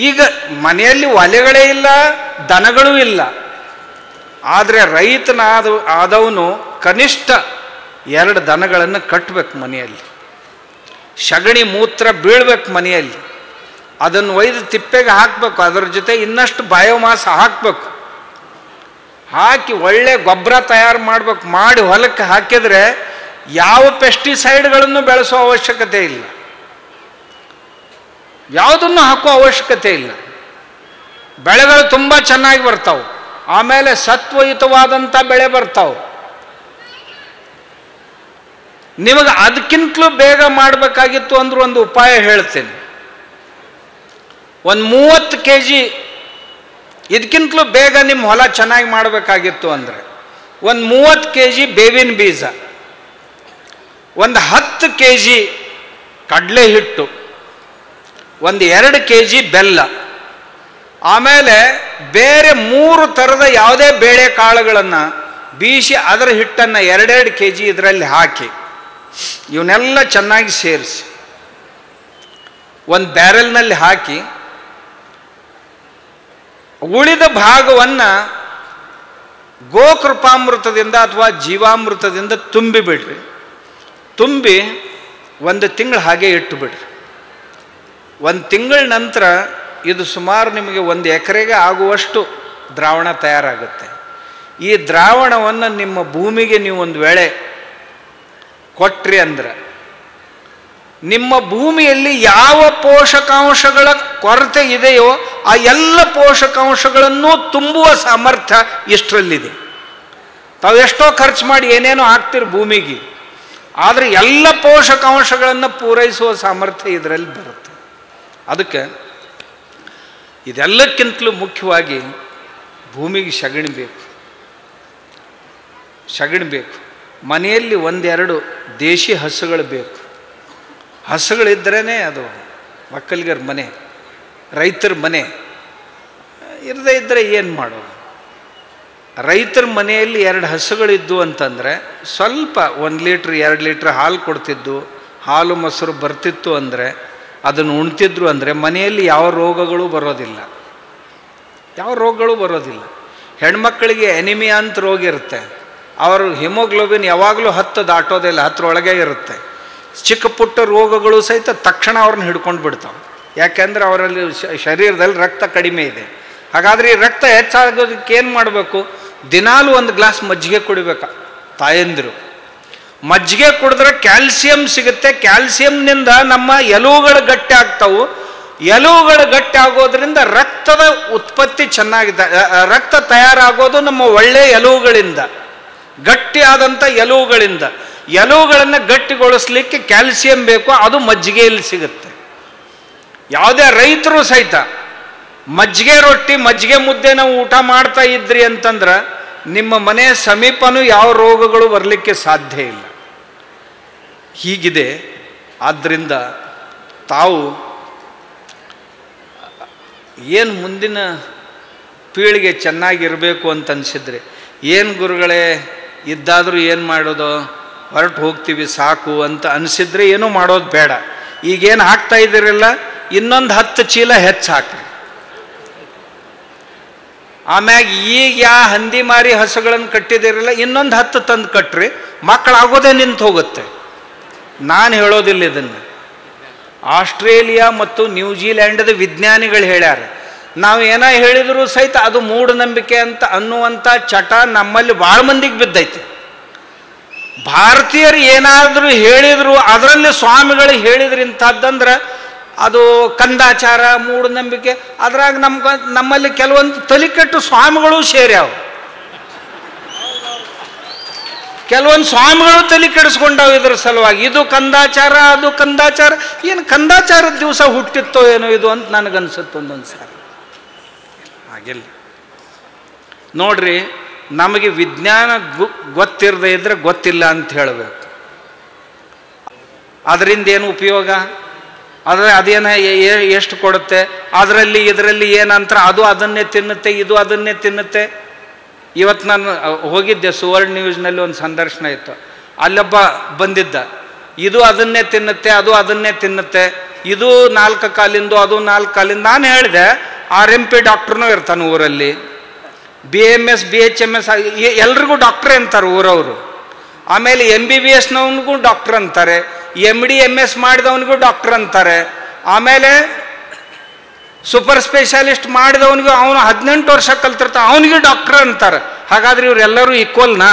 ಈಗ ಮನೆಯಲ್ಲಿ ಒಲೆಗಳೇ ಇಲ್ಲ, ದನಗಳೂ ಇಲ್ಲ. ಆದರೆ ಆದವನು ಕನಿಷ್ಠ 2 ದನಗಳನ್ನು ಕಟ್ಟಬೇಕು ಮನೆಯಲ್ಲಿ. ಸಗಣಿ ಮೂತ್ರ ಬೀಳ್ಬೇಕು ಮನೆಯಲ್ಲಿ, ಅದನ್ನು ಒಯ್ದು ತಿಪ್ಪೆಗೆ ಹಾಕಬೇಕು. ಅದರ ಜೊತೆ ಇನ್ನಷ್ಟು ಬಯೋಮಾಸ್ ಹಾಕಬೇಕು. ಹಾಕಿ ಒಳ್ಳೆ ಗೊಬ್ಬರ ತಯಾರು ಮಾಡಬೇಕು. ಮಾಡಿ ಹೊಲಕ್ಕೆ ಹಾಕಿದರೆ ಯಾವ ಪೆಸ್ಟಿಸೈಡ್ಗಳನ್ನು ಬೆಳೆಸೋ ಅವಶ್ಯಕತೆ ಇಲ್ಲ, ಯಾವುದನ್ನು ಹಾಕೋ ಅವಶ್ಯಕತೆ ಇಲ್ಲ. ಬೆಳೆಗಳು ತುಂಬ ಚೆನ್ನಾಗಿ ಬರ್ತಾವೆ. ಆಮೇಲೆ ಸತ್ವಯುತವಾದಂಥ ಬೆಳೆ ಬರ್ತಾವೆ. ನಿಮಗೆ ಅದಕ್ಕಿಂತಲೂ ಬೇಗ ಮಾಡಬೇಕಾಗಿತ್ತು ಅಂದ್ರೆ ಒಂದು ಉಪಾಯ ಹೇಳ್ತೇನೆ. ಒಂದು 30 kg ಇದಕ್ಕಿಂತಲೂ ಬೇಗ ನಿಮ್ಮ ಹೊಲ ಚೆನ್ನಾಗಿ ಮಾಡಬೇಕಾಗಿತ್ತು ಅಂದರೆ ಒಂದು 30 kg ಬೇವಿನ ಬೀಜ, ಒಂದು 10 kg ಕಡಲೆ ಹಿಟ್ಟು, ಒಂದು 2 kg ಬೆಲ್ಲ, ಆಮೇಲೆ ಬೇರೆ 3 ಥರದ ಯಾವುದೇ ಬೇಳೆ ಕಾಳುಗಳನ್ನು ಬೀಸಿ ಅದರ ಹಿಟ್ಟನ್ನು 2 kg ಇದರಲ್ಲಿ ಹಾಕಿ ಇವನ್ನೆಲ್ಲ ಚೆನ್ನಾಗಿ ಸೇರಿಸಿ ಒಂದು ಬ್ಯಾರೆಲ್ನಲ್ಲಿ ಹಾಕಿ ಉಳಿದ ಭಾಗವನ್ನು ಗೋಕೃಪಾಮೃತದಿಂದ ಅಥವಾ ಜೀವಾಮೃತದಿಂದ ತುಂಬಿಬಿಡ್ರಿ. ತುಂಬಿ 1 ತಿಂಗಳು ಹಾಗೆ ಇಟ್ಟು ಬಿಡ್ರಿ. 1 ತಿಂಗಳ ನಂತರ ಇದು ಸುಮಾರು ನಿಮಗೆ 1 ಎಕರೆಗೆ ಆಗುವಷ್ಟು ದ್ರಾವಣ ತಯಾರಾಗುತ್ತೆ. ಈ ದ್ರಾವಣವನ್ನು ನಿಮ್ಮ ಭೂಮಿಗೆ ನೀವು ಒಂದು ವೇಳೆ ಕೊಟ್ರಿ ಅಂದ್ರೆ ನಿಮ್ಮ ಭೂಮಿಯಲ್ಲಿ ಯಾವ ಪೋಷಕಾಂಶಗಳ ಕೊರತೆ ಇದೆಯೋ ಆ ಎಲ್ಲ ಪೋಷಕಾಂಶಗಳನ್ನು ತುಂಬುವ ಸಾಮರ್ಥ್ಯ ಇಷ್ಟರಲ್ಲಿದೆ. ತಾವು ಎಷ್ಟೋ ಖರ್ಚು ಮಾಡಿ ಏನೇನೋ ಹಾಕ್ತಿರಿ ಭೂಮಿಗೆ, ಆದರೆ ಎಲ್ಲ ಪೋಷಕಾಂಶಗಳನ್ನು ಪೂರೈಸುವ ಸಾಮರ್ಥ್ಯ ಇದರಲ್ಲಿ ಬರುತ್ತೆ. ಅದಕ್ಕೆ ಇದೆಲ್ಲಕ್ಕಿಂತಲೂ ಮುಖ್ಯವಾಗಿ ಭೂಮಿಗೆ ಸಗಣಿ ಬೇಕು. ಸಗಣಿ ಬೇಕು. ಮನೆಯಲ್ಲಿ 1-2 ದೇಶಿ ಹಸುಗಳು ಬೇಕು. ಹಸುಗಳಿದ್ರೇ ಅದು ಒಕ್ಕಲಿಗರ ಮನೆ, ರೈತರ ಮನೆ. ಇರದೇ ಇದ್ದರೆ ಏನು ಮಾಡೋದು? ರೈತರ ಮನೆಯಲ್ಲಿ 2 ಹಸುಗಳಿದ್ದು ಅಂತಂದರೆ ಸ್ವಲ್ಪ 1 ಲೀಟ್ರ್ 2 ಲೀಟ್ರ್ ಹಾಲು ಕೊಡ್ತಿದ್ದು, ಹಾಲು ಮೊಸರು ಬರ್ತಿತ್ತು ಅಂದರೆ ಅದನ್ನು ಉಣ್ತಿದ್ರು ಅಂದರೆ ಮನೆಯಲ್ಲಿ ಯಾವ ರೋಗಗಳು ಬರೋದಿಲ್ಲ. ಯಾವ ರೋಗಗಳು ಬರೋದಿಲ್ಲ. ಹೆಣ್ಮಕ್ಕಳಿಗೆ ಎನಿಮಿಯಾ ಅಂತ ರೋಗ ಇರುತ್ತೆ. ಅವರು ಹಿಮೋಗ್ಲೋಬಿನ್ ಯಾವಾಗಲೂ 10 ದಾಟೋದಿಲ್ಲ, 10 ಒಳಗೆ ಇರುತ್ತೆ. ಚಿಕ್ಕ ಪುಟ್ಟ ರೋಗಗಳು ಸಹಿತ ತಕ್ಷಣ ಅವ್ರನ್ನ ಹಿಡ್ಕೊಂಡು ಬಿಡ್ತಾವೆ. ಯಾಕೆಂದರೆ ಅವರಲ್ಲಿ ಶರೀರದಲ್ಲಿ ರಕ್ತ ಕಡಿಮೆ ಇದೆ. ಹಾಗಾದರೆ ಈ ರಕ್ತ ಹೆಚ್ಚಾಗೋದಕ್ಕೆ ಏನು ಮಾಡಬೇಕು? ದಿನಾಲೂ 1 ಗ್ಲಾಸ್ ಮಜ್ಜಿಗೆ ಕುಡಿಬೇಕು ತಾಯಂದಿರು. ಮಜ್ಜಿಗೆ ಕುಡಿದ್ರೆ ಕ್ಯಾಲ್ಸಿಯಂ ಸಿಗುತ್ತೆ. ಕ್ಯಾಲ್ಸಿಯಂನಿಂದ ನಮ್ಮ ಎಲುವುಗಳು ಗಟ್ಟಿ ಆಗ್ತಾವು. ಎಲುವುಗಳು ಗಟ್ಟಿ ಆಗೋದ್ರಿಂದ ರಕ್ತದ ಉತ್ಪತ್ತಿ ಚೆನ್ನಾಗಿದೆ. ರಕ್ತ ತಯಾರಾಗೋದು ನಮ್ಮ ಒಳ್ಳೆಯ ಎಲುವುಗಳಿಂದ, ಗಟ್ಟಿಯಾದಂಥ ಎಲುವುಗಳಿಂದ. ಎಲುವುಗಳನ್ನು ಗಟ್ಟಿಗೊಳಿಸ್ಲಿಕ್ಕೆ ಕ್ಯಾಲ್ಸಿಯಂ ಬೇಕು, ಅದು ಮಜ್ಜಿಗೆಯಲ್ಲಿ ಸಿಗುತ್ತೆ. ಯಾವುದೇ ರೈತರು ಸಹಿತ ಮಜ್ಜಿಗೆ ರೊಟ್ಟಿ ಮಜ್ಜಿಗೆ ಮುದ್ದೆ ನಾವು ಊಟ ಮಾಡ್ತಾ ಇದ್ರಿ ಅಂತಂದ್ರೆ ನಿಮ್ಮ ಮನೆಯ ಸಮೀಪನೂ ಯಾವ ರೋಗಗಳು ಬರಲಿಕ್ಕೆ ಸಾಧ್ಯ ಇಲ್ಲ. ಹೀಗಿದೆ. ಆದ್ದರಿಂದ ತಾವು ಏನು ಮುಂದಿನ ಪೀಳಿಗೆ ಚೆನ್ನಾಗಿರಬೇಕು ಅಂತ ಅನಿಸಿದ್ರೆ, ಏನು ಗುರುಗಳೇ ಇದ್ದಾದರೂ ಏನು ಮಾಡೋದು, ಹೊರಟು ಹೋಗ್ತೀವಿ ಸಾಕು ಅಂತ ಅನಿಸಿದ್ರೆ ಏನೂ ಮಾಡೋದು ಬೇಡ. ಈಗೇನು ಹಾಕ್ತಾ ಇದ್ದೀರಲ್ಲ, ಇನ್ನೊಂದು 10 ಚೀಲ ಹೆಚ್ಚು ಹಾಕ್ರಿ. ಆಮ್ಯಾಗ ಈಗ ಯಾವ ಹಂದಿ ಮಾರಿ ಹಸುಗಳನ್ನು ಕಟ್ಟಿದಿರಲ್ಲ, ಇನ್ನೊಂದು 10 ತಂದು ಕಟ್ರಿ. ಮಕ್ಕಳಾಗೋದೇ ನಿಂತು ಹೋಗುತ್ತೆ. ನಾನು ಹೇಳೋದಿಲ್ಲ ಇದನ್ನು. ಆಸ್ಟ್ರೇಲಿಯಾ ಮತ್ತು ನ್ಯೂಜಿಲ್ಯಾಂಡದ ವಿಜ್ಞಾನಿಗಳು ಹೇಳ್ಯಾರ. ನಾವು ಏನೋ ಹೇಳಿದರೂ ಸಹಿತ ಅದು ಮೂಢನಂಬಿಕೆ ಅಂತ ಅನ್ನುವಂಥ ಚಟ ನಮ್ಮಲ್ಲಿ ಭಾಳ ಮಂದಿಗೆ ಬಿದ್ದೈತೆ. ಭಾರತೀಯರು ಏನಾದರೂ ಹೇಳಿದರು, ಅದರಲ್ಲಿ ಸ್ವಾಮಿಗಳು ಹೇಳಿದ್ರು ಇಂಥದ್ದಂದ್ರೆ ಅದು ಕಂದಾಚಾರ, ಮೂಢನಂಬಿಕೆ. ಅದ್ರಾಗ ನಮ್ಮಲ್ಲಿ ಕೆಲವೊಂದು ತಲೆಕೆಟ್ಟು ಸ್ವಾಮಿಗಳು ಸೇರ್ಯಾವ. ಕೆಲವೊಂದು ಸ್ವಾಮಿಗಳು ತಲೆ ಕೆಡಿಸ್ಕೊಂಡಾವ ಇದ್ರ ಸಲುವಾಗಿ. ಇದು ಕಂದಾಚಾರ, ಅದು ಕಂದಾಚಾರ. ಏನು ಕಂದಾಚಾರದ ದಿವಸ ಹುಟ್ಟಿತ್ತೋ ಏನೋ ಇದು ಅಂತ ನನಗನ್ಸುತ್ತೆ ಒಂದೊಂದು ಸಾರಿ. ಹಾಗೆಲ್ಲ ನೋಡ್ರಿ, ನಮಗೆ ವಿಜ್ಞಾನ ಗೊತ್ತಿರದೇ ಇದ್ರೆ ಗೊತ್ತಿಲ್ಲ ಅಂತ ಹೇಳಬೇಕು. ಅದರಿಂದ ಏನು ಉಪಯೋಗ? ಅದೇನ ಎಷ್ಟು ಕೊಡುತ್ತೆ? ಅದರಲ್ಲಿ ಇದರಲ್ಲಿ ಏನಂತರ, ಅದು ಅದನ್ನೇ ತಿನ್ನುತ್ತೆ, ಇದು ಅದನ್ನೇ ತಿನ್ನುತ್ತೆ. ಇವತ್ತು ನಾನು ಹೋಗಿದ್ದೆ, ಸುವರ್ಣ ನ್ಯೂಸ್ನಲ್ಲಿ ಒಂದು ಸಂದರ್ಶನ ಇತ್ತು. ಅಲ್ಲೊಬ್ಬ ಬಂದಿದ್ದ, ಇದು ಅದನ್ನೇ ತಿನ್ನುತ್ತೆ, ಅದು ಅದನ್ನೇ ತಿನ್ನುತ್ತೆ, ಇದು 4 ಕಾಲಿಂದು, ಅದು 4 ಕಾಲಿಂದ. ನಾನು ಹೇಳಿದೆ, RMP ಡಾಕ್ಟ್ರನೂ ಇರ್ತಾನೆ ಊರಲ್ಲಿ, BMS BHMS ಎಲ್ರಿಗೂ ಡಾಕ್ಟ್ರೇ ಅಂತಾರೆ ಊರವರು. ಆಮೇಲೆ MBBSನವನಿಗೂ ಡಾಕ್ಟ್ರ್ ಅಂತಾರೆ, MD MS ಮಾಡಿದವನಿಗೂ ಡಾಕ್ಟ್ರ್ ಅಂತಾರೆ. ಆಮೇಲೆ ಸೂಪರ್ ಸ್ಪೆಷಾಲಿಸ್ಟ್ ಮಾಡಿದವನಿಗೂ, ಅವನು 18 ವರ್ಷ ಕಲ್ತಿರ್ತಾನೆ, ಅವನಿಗೂ ಡಾಕ್ಟ್ರ್ ಅಂತಾರೆ. ಹಾಗಾದ್ರೆ ಇವರೆಲ್ಲರೂ ಈಕ್ವಲ್ನಾ?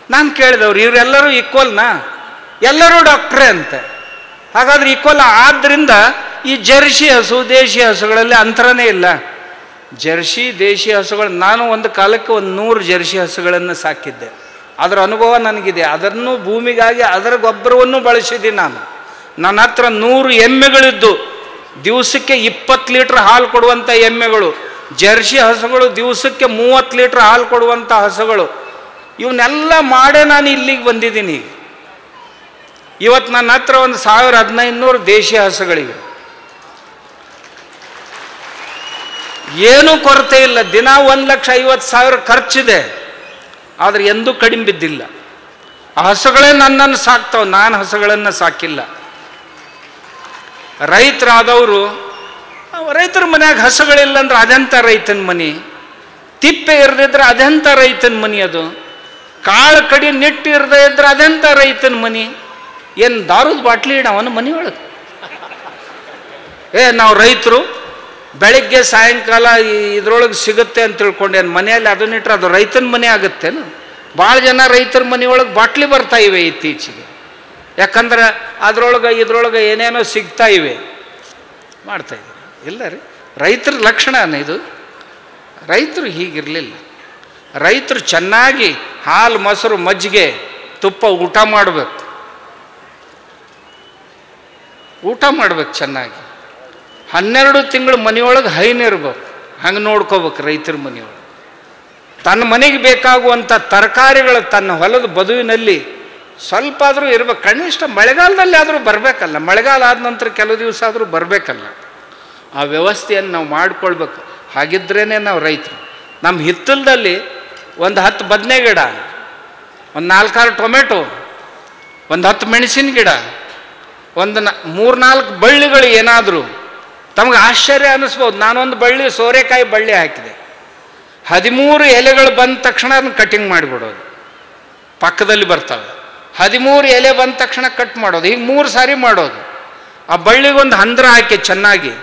ನಾನು ಕೇಳಿದವ್ರು, ಇವರೆಲ್ಲರೂ ಈಕ್ವಲ್ನಾ? ಎಲ್ಲರೂ ಡಾಕ್ಟ್ರೇ ಅಂತೆ. ಹಾಗಾದ್ರೆ ಈಕ್ವಲ್. ಆದ್ದರಿಂದ ಈ ಜರ್ಸಿ ಹಸು, ದೇಶಿ ಹಸುಗಳಲ್ಲಿ ಅಂತರನೇ ಇಲ್ಲ. ಜರ್ಸಿ ದೇಶಿ ಹಸುಗಳು, ನಾನು ಒಂದು ಕಾಲಕ್ಕೆ 100 ಜರ್ಸಿ ಹಸುಗಳನ್ನು ಸಾಕಿದ್ದೆ. ಅದರ ಅನುಭವ ನನಗಿದೆ. ಅದನ್ನು ಭೂಮಿಗಾಗಿ ಅದರ ಗೊಬ್ಬರವನ್ನು ಬಳಸಿದ್ದೀನಿ ನಾನು. ನನ್ನ ಹತ್ರ 100 ಎಮ್ಮೆಗಳಿದ್ದು ದಿವಸಕ್ಕೆ 20 ಲೀಟ್ರ್ ಹಾಲು ಕೊಡುವಂಥ ಎಮ್ಮೆಗಳು, ಜರ್ಸಿ ಹಸುಗಳು ದಿವಸಕ್ಕೆ 30 ಲೀಟ್ರ್ ಹಾಲು ಕೊಡುವಂಥ ಹಸುಗಳು, ಇವನ್ನೆಲ್ಲ ಮಾಡೇ ನಾನು ಇಲ್ಲಿಗೆ ಬಂದಿದ್ದೀನಿ. ಇವತ್ತು ನನ್ನ ಹತ್ರ ಒಂದು 1000-1500 ದೇಶಿ ಹಸುಗಳಿವೆ. ಏನೂ ಕೊರತೆ ಇಲ್ಲ. ದಿನ 1,50,000 ಖರ್ಚಿದೆ, ಆದರೆ ಎಂದೂ ಕಡಿಮೆ ಬಿದ್ದಿಲ್ಲ. ಆ ಹಸುಗಳೇ ನನ್ನನ್ನು ಸಾಕ್ತಾವೆ, ನಾನು ಹಸುಗಳನ್ನು ಸಾಕಿಲ್ಲ. ರೈತರಾದವರು, ರೈತರ ಮನ್ಯಾಗ ಹಸುಗಳಿಲ್ಲ ಅಂದ್ರೆ ಅದೆಂಥ ರೈತನ ಮನೆ, ತಿಪ್ಪೆ ಇರದಿದ್ರೆ ಅದೆಂಥ ರೈತನ ಮನೆ, ಅದು ಕಾಳು ಕಡಿ ನಿಟ್ಟು ಇರದೇ ಇದ್ರೆ ಅದೆಂಥ ರೈತನ ಮನೆ. ಏನು ದಾರದ ಬಾಟ್ಲಿ ಅವನ ಮನೆಯೊಳಗೆ? ನಾವು ರೈತರು ಬೆಳಗ್ಗೆ ಸಾಯಂಕಾಲ ಇದ್ರೊಳಗೆ ಸಿಗುತ್ತೆ ಅಂತ ತಿಳ್ಕೊಂಡೇನು, ಮನೆಯಲ್ಲಿ ಅದನ್ನಿಟ್ರೆ ಅದು ರೈತನ ಮನೆ ಆಗುತ್ತೇನು? ಭಾಳ ಜನ ರೈತರ ಮನೆಯೊಳಗೆ ಬಾಟ್ಲಿ ಬರ್ತಾ ಇವೆ ಇತ್ತೀಚೆಗೆ. ಯಾಕಂದ್ರೆ ಇದ್ರೊಳಗೆ ಏನೇನೋ ಸಿಗ್ತಾ ಇವೆ, ಮಾಡ್ತಾಯಿದ್ದೀವಿ. ಇಲ್ಲ ರೀ, ರೈತರ ಲಕ್ಷಣನೇ ಇದು. ರೈತರು ಹೀಗಿರಲಿಲ್ಲ. ರೈತರು ಚೆನ್ನಾಗಿ ಹಾಲು, ಮೊಸರು, ಮಜ್ಜಿಗೆ, ತುಪ್ಪ ಊಟ ಮಾಡಬೇಕು ಚೆನ್ನಾಗಿ. 12 ತಿಂಗಳು ಮನೆಯೊಳಗೆ ಹೈನಿರ್ಬೇಕು, ಹಂಗೆ ನೋಡ್ಕೋಬೇಕು ರೈತರ ಮನೆಯೊಳಗೆ. ತನ್ನ ಮನೆಗೆ ಬೇಕಾಗುವಂಥ ತರಕಾರಿಗಳು ತನ್ನ ಹೊಲದ ಬದುವಿನಲ್ಲಿ ಸ್ವಲ್ಪ ಆದರೂ ಇರ್ಬೇಕು. ಕನಿಷ್ಠ ಮಳೆಗಾಲದಲ್ಲಿ ಆದರೂ ಬರಬೇಕಲ್ಲ, ಮಳೆಗಾಲ ಆದ ನಂತರ ಕೆಲವು ದಿವಸ ಆದರೂ ಬರಬೇಕಲ್ಲ. ಆ ವ್ಯವಸ್ಥೆಯನ್ನು ನಾವು ಮಾಡಿಕೊಳ್ಬೇಕು. ಹಾಗಿದ್ರೇ ನಾವು ರೈತರು. ನಮ್ಮ ಹಿತ್ತಲದಲ್ಲಿ ಒಂದು 10 ಬದನೆ ಗಿಡ, ಒಂದು 4-6 ಟೊಮೆಟೊ, ಒಂದು 10 ಮೆಣಸಿನ ಗಿಡ, ಒಂದು 3-4 ಬಳ್ಳಿಗಳು ಏನಾದರೂ ತಮಗೆ ಆಶ್ಚರ್ಯ ಅನ್ನಿಸ್ಬೋದು. ನಾನೊಂದು ಸೋರೆಕಾಯಿ ಬಳ್ಳಿ ಹಾಕಿದೆ, 13 ಎಲೆಗಳು ಬಂದ ತಕ್ಷಣ ಅದನ್ನು ಕಟಿಂಗ್ ಮಾಡಿಬಿಡೋದು, ಪಕ್ಕದಲ್ಲಿ ಬರ್ತವೆ. 13 ಎಲೆ ಬಂದ ತಕ್ಷಣ ಕಟ್ ಮಾಡೋದು, ಹೀಗೆ 3 ಸಾರಿ ಮಾಡೋದು. ಆ ಬಳ್ಳಿಗೊಂದು ಹಂದ್ರ ಹಾಕಿ ಚೆನ್ನಾಗಿ,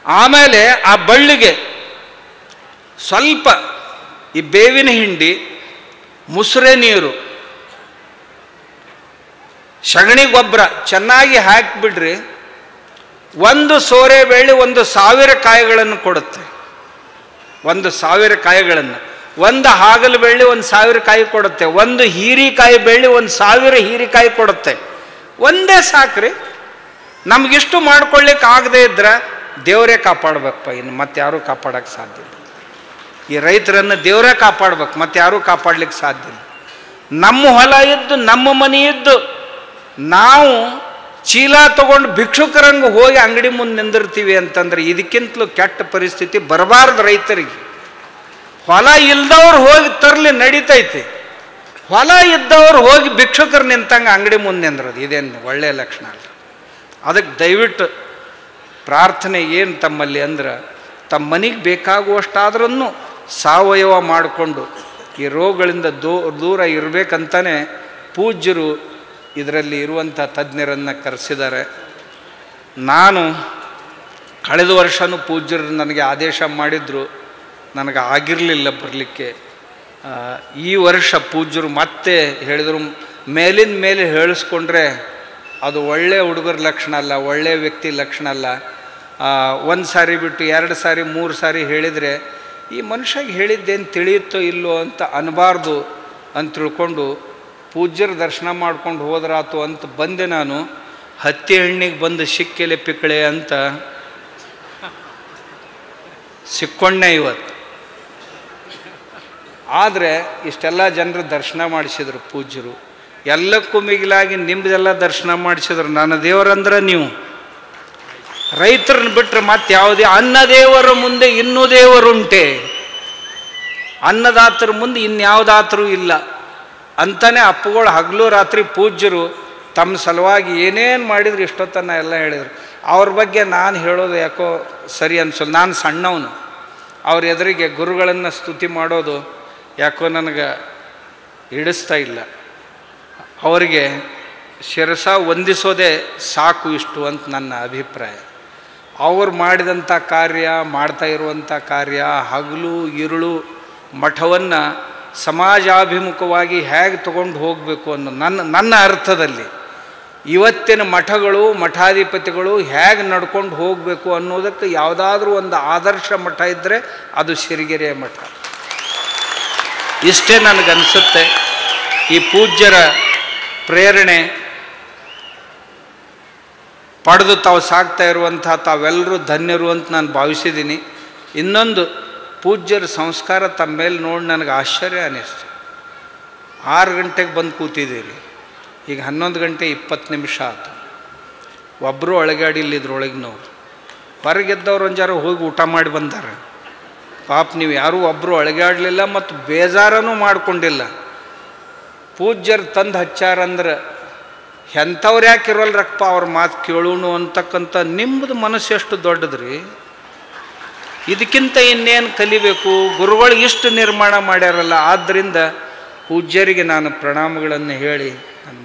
ಆಮೇಲೆ ಆ ಬಳ್ಳಿಗೆ ಸ್ವಲ್ಪ ಈ ಬೇವಿನ ಹಿಂಡಿ, ಮುಸುರೆ ನೀರು, ಸಗಣಿ ಗೊಬ್ಬರ ಚೆನ್ನಾಗಿ ಹಾಕಿಬಿಡ್ರಿ. 1 ಸೋರೆ ಬೆಳ್ಳಿ 1,000 ಕಾಯಿಗಳನ್ನು ಕೊಡುತ್ತೆ. 1,000 ಕಾಯಿಗಳನ್ನು. 1 ಹಾಗಲು ಬೆಳ್ಳಿ 1,000 ಕಾಯಿ ಕೊಡುತ್ತೆ. 1 ಹೀರಿಕಾಯಿ ಬೆಳ್ಳಿ 1,000 ಹೀರಿಕಾಯಿ ಕೊಡುತ್ತೆ. ಒಂದೇ ಸಾಕ್ರಿ. ನಮಗಿಷ್ಟು ಮಾಡ್ಕೊಳ್ಳಿಕ್ಕೆ ಆಗದೆ ಇದ್ರೆ ದೇವರೇ ಕಾಪಾಡ್ಬೇಕಪ್ಪ, ಇನ್ನು ಮತ್ತೆ ಯಾರೂ ಕಾಪಾಡೋಕ್ಕೆ ಸಾಧ್ಯ ಇಲ್ಲ. ಈ ರೈತರನ್ನು ದೇವರೇ ಕಾಪಾಡ್ಬೇಕು, ಮತ್ತೆ ಯಾರೂ ಕಾಪಾಡ್ಲಿಕ್ಕೆ ಸಾಧ್ಯ ಇಲ್ಲ. ನಮ್ಮ ಹೊಲ ಇದ್ದು, ನಮ್ಮ ಮನೆ ಇದ್ದು, ನಾವು ಚೀಲ ತಗೊಂಡು ಭಿಕ್ಷುಕರಂಗೆ ಹೋಗಿ ಅಂಗಡಿ ಮುಂದೆ ನಿಂದಿರ್ತೀವಿ ಅಂತಂದ್ರೆ ಇದಕ್ಕಿಂತಲೂ ಕೆಟ್ಟ ಪರಿಸ್ಥಿತಿ ಬರಬಾರ್ದು ರೈತರಿಗೆ. ಹೊಲ ಇಲ್ದವ್ರು ಹೋಗಿ ತರಲಿ ನಡೀತೈತಿ, ಹೊಲ ಇದ್ದವ್ರು ಹೋಗಿ ಭಿಕ್ಷುಕರು ನಿಂತಂಗೆ ಅಂಗಡಿ ಮುಂದೆ ನಿಂದ್ರದು ಇದೇನು ಒಳ್ಳೆಯ ಲಕ್ಷಣ ಅಲ್ಲ. ಅದಕ್ಕೆ ದಯವಿಟ್ಟು ಪ್ರಾರ್ಥನೆ ಏನು ತಮ್ಮಲ್ಲಿ ಅಂದ್ರೆ, ತಮ್ಮ ಮನೆಗೆ ಬೇಕಾಗುವಷ್ಟಾದ್ರೂ ಸಾವಯವ ಮಾಡಿಕೊಂಡು ಈ ರೋಗಗಳಿಂದ ದೂರ ಇರಬೇಕಂತಾನೆ ಪೂಜ್ಯರು ಇದರಲ್ಲಿ ಇರುವಂಥ ತಜ್ಞರನ್ನು ಕರೆಸಿದ್ದಾರೆ. ನಾನು ಕಳೆದ ವರ್ಷವೂ ಪೂಜ್ಯರು ನನಗೆ ಆದೇಶ ಮಾಡಿದ್ರು, ನನಗೆ ಆಗಿರಲಿಲ್ಲ ಬರಲಿಕ್ಕೆ. ಈ ವರ್ಷ ಪೂಜ್ಯರು ಮತ್ತೆ ಹೇಳಿದರು, ಮೇಲಿನ ಮೇಲೆ ಹೇಳಿಸ್ಕೊಂಡ್ರೆ ಅದು ಒಳ್ಳೆಯ ಹುಡುಗರ ಲಕ್ಷಣ ಅಲ್ಲ, ಒಳ್ಳೆಯ ವ್ಯಕ್ತಿ ಲಕ್ಷಣ ಅಲ್ಲ. 1 ಸಾರಿ ಬಿಟ್ಟು 2 ಸಾರಿ 3 ಸಾರಿ ಹೇಳಿದರೆ ಈ ಮನುಷ್ಯಗೆ ಹೇಳಿದ್ದೇನು ತಿಳಿಯುತ್ತೋ ಇಲ್ಲೋ ಅಂತ ಅನ್ನಬಾರ್ದು ಅಂತ ತಿಳ್ಕೊಂಡು ಪೂಜ್ಯರ ದರ್ಶನ ಮಾಡ್ಕೊಂಡು ಹೋದ್ರಾತು ಅಂತ ಬಂದೆ. ನಾನು ಹತ್ತಿ ಹಣ್ಣಿಗೆ ಬಂದು ಸಿಕ್ಕೆಲೆ ಪಿಕ್ಕಳೆ ಅಂತ ಸಿಕ್ಕೊಂಡೆ ಇವತ್ತು. ಆದರೆ ಇಷ್ಟೆಲ್ಲ ಜನರು ದರ್ಶನ ಮಾಡಿಸಿದ್ರು ಪೂಜ್ಯರು. ಎಲ್ಲಕ್ಕೂ ಮಿಗಿಲಾಗಿ ನಿಮ್ಮದೆಲ್ಲ ದರ್ಶನ ಮಾಡಿಸಿದ್ರು. ನನ್ನ ದೇವರಂದ್ರೆ ನೀವು. ರೈತರನ್ನ ಬಿಟ್ಟರೆ ಮತ್ತೆ ಯಾವುದೇ, ಅನ್ನದೇವರ ಮುಂದೆ ಇನ್ನೂ ದೇವರುಂಟೆ, ಅನ್ನದಾತರ ಮುಂದೆ ಇನ್ಯಾವುದಾತರೂ ಇಲ್ಲ ಅಂತಾನೆ ಅಪ್ಪಗಳು ಹಗಲು ರಾತ್ರಿ ಪೂಜ್ಯರು ತಮ್ಮ ಸಲುವಾಗಿ ಏನೇನು ಮಾಡಿದ್ರು ಇಷ್ಟೊತ್ತನ್ನು ಎಲ್ಲ ಹೇಳಿದರು. ಅವ್ರ ಬಗ್ಗೆ ನಾನು ಹೇಳೋದು ಯಾಕೋ ಸರಿ ಅನ್ಸಲ್ಲ. ನಾನು ಸಣ್ಣವನು, ಅವ್ರ ಎದುರಿಗೆ ಗುರುಗಳನ್ನು ಸ್ತುತಿ ಮಾಡೋದು ಯಾಕೋ ನನಗೆ ಹಿಡಿಸ್ತಾ ಇಲ್ಲ. ಅವರಿಗೆ ಶಿರಸ ವಂದಿಸೋದೇ ಸಾಕು ಇಷ್ಟು ಅಂತ ನನ್ನ ಅಭಿಪ್ರಾಯ. ಅವರು ಮಾಡಿದಂಥ ಕಾರ್ಯ, ಮಾಡ್ತಾ ಇರುವಂಥ ಕಾರ್ಯ, ಹಗಲು ಇರುಳು ಮಠವನ್ನು ಸಮಾಜಾಭಿಮುಖವಾಗಿ ಹೇಗೆ ತಗೊಂಡು ಹೋಗಬೇಕು ಅನ್ನೋ ನನ್ನ ಅರ್ಥದಲ್ಲಿ ಇವತ್ತಿನ ಮಠಗಳು, ಮಠಾಧಿಪತಿಗಳು ಹೇಗೆ ನಡ್ಕೊಂಡು ಹೋಗಬೇಕು ಅನ್ನೋದಕ್ಕೆ ಯಾವುದಾದ್ರೂ ಒಂದು ಆದರ್ಶ ಮಠ ಇದ್ದರೆ ಅದು ಸಿರಿಗೆರೆಯ ಮಠ. ಇಷ್ಟೇ ನನಗನ್ಸುತ್ತೆ. ಈ ಪೂಜ್ಯರ ಪ್ರೇರಣೆ ಪಡೆದು ತಾವು ಸಾಗ್ತಾ ಇರುವಂಥ ತಾವೆಲ್ಲರೂ ಧನ್ಯರು ಅಂತ ನಾನು ಭಾವಿಸಿದ್ದೀನಿ. ಇನ್ನೊಂದು, ಪೂಜ್ಯರ ಸಂಸ್ಕಾರ ತಮ್ಮ ಮೇಲೆ ನೋಡಿ ನನಗೆ ಆಶ್ಚರ್ಯ ಅನ್ನಿಸ್ತು. 6 ಗಂಟೆಗೆ ಬಂದು ಕೂತಿದ್ದೀರಿ, ಈಗ 11 ಗಂಟೆ 20 ನಿಮಿಷ ಆಯಿತು. ಒಬ್ಬರು ಒಳಗಾಡಿಲ್ಲ ಇದ್ರೊಳಗಿನವ್ರು. ಹೊರಗೆದ್ದವ್ರು ಒಂಜಾರು ಹೋಗಿ ಊಟ ಮಾಡಿ ಬಂದಾರೆ. ಪಾಪ ನೀವು ಯಾರೂ ಒಬ್ಬರು ಒಳಗಾಡಲಿಲ್ಲ ಮತ್ತು ಬೇಜಾರನೂ ಮಾಡ್ಕೊಂಡಿಲ್ಲ. ಪೂಜ್ಯರು ತಂದು ಹಚ್ಚಾರಂದ್ರೆ ಎಂಥವ್ರು ಯಾಕೆ ಇರೋಲ್ರಪ್ಪ ಅವ್ರ ಮಾತು ಕೇಳೋಣ ಅಂತಕ್ಕಂಥ ನಿಮ್ಮದು ಮನಸ್ಸು ಎಷ್ಟು ದೊಡ್ಡದ್ರಿ. ಇದಕ್ಕಿಂತ ಇನ್ನೇನು ಕಲಿಬೇಕು? ಗುರುಗಳು ಇಷ್ಟು ನಿರ್ಮಾಣ ಮಾಡ್ಯಾರಲ್ಲ. ಆದ್ದರಿಂದ ಪೂಜ್ಯರಿಗೆ ನಾನು ಪ್ರಣಾಮಗಳನ್ನು ಹೇಳಿ ನನ್ನ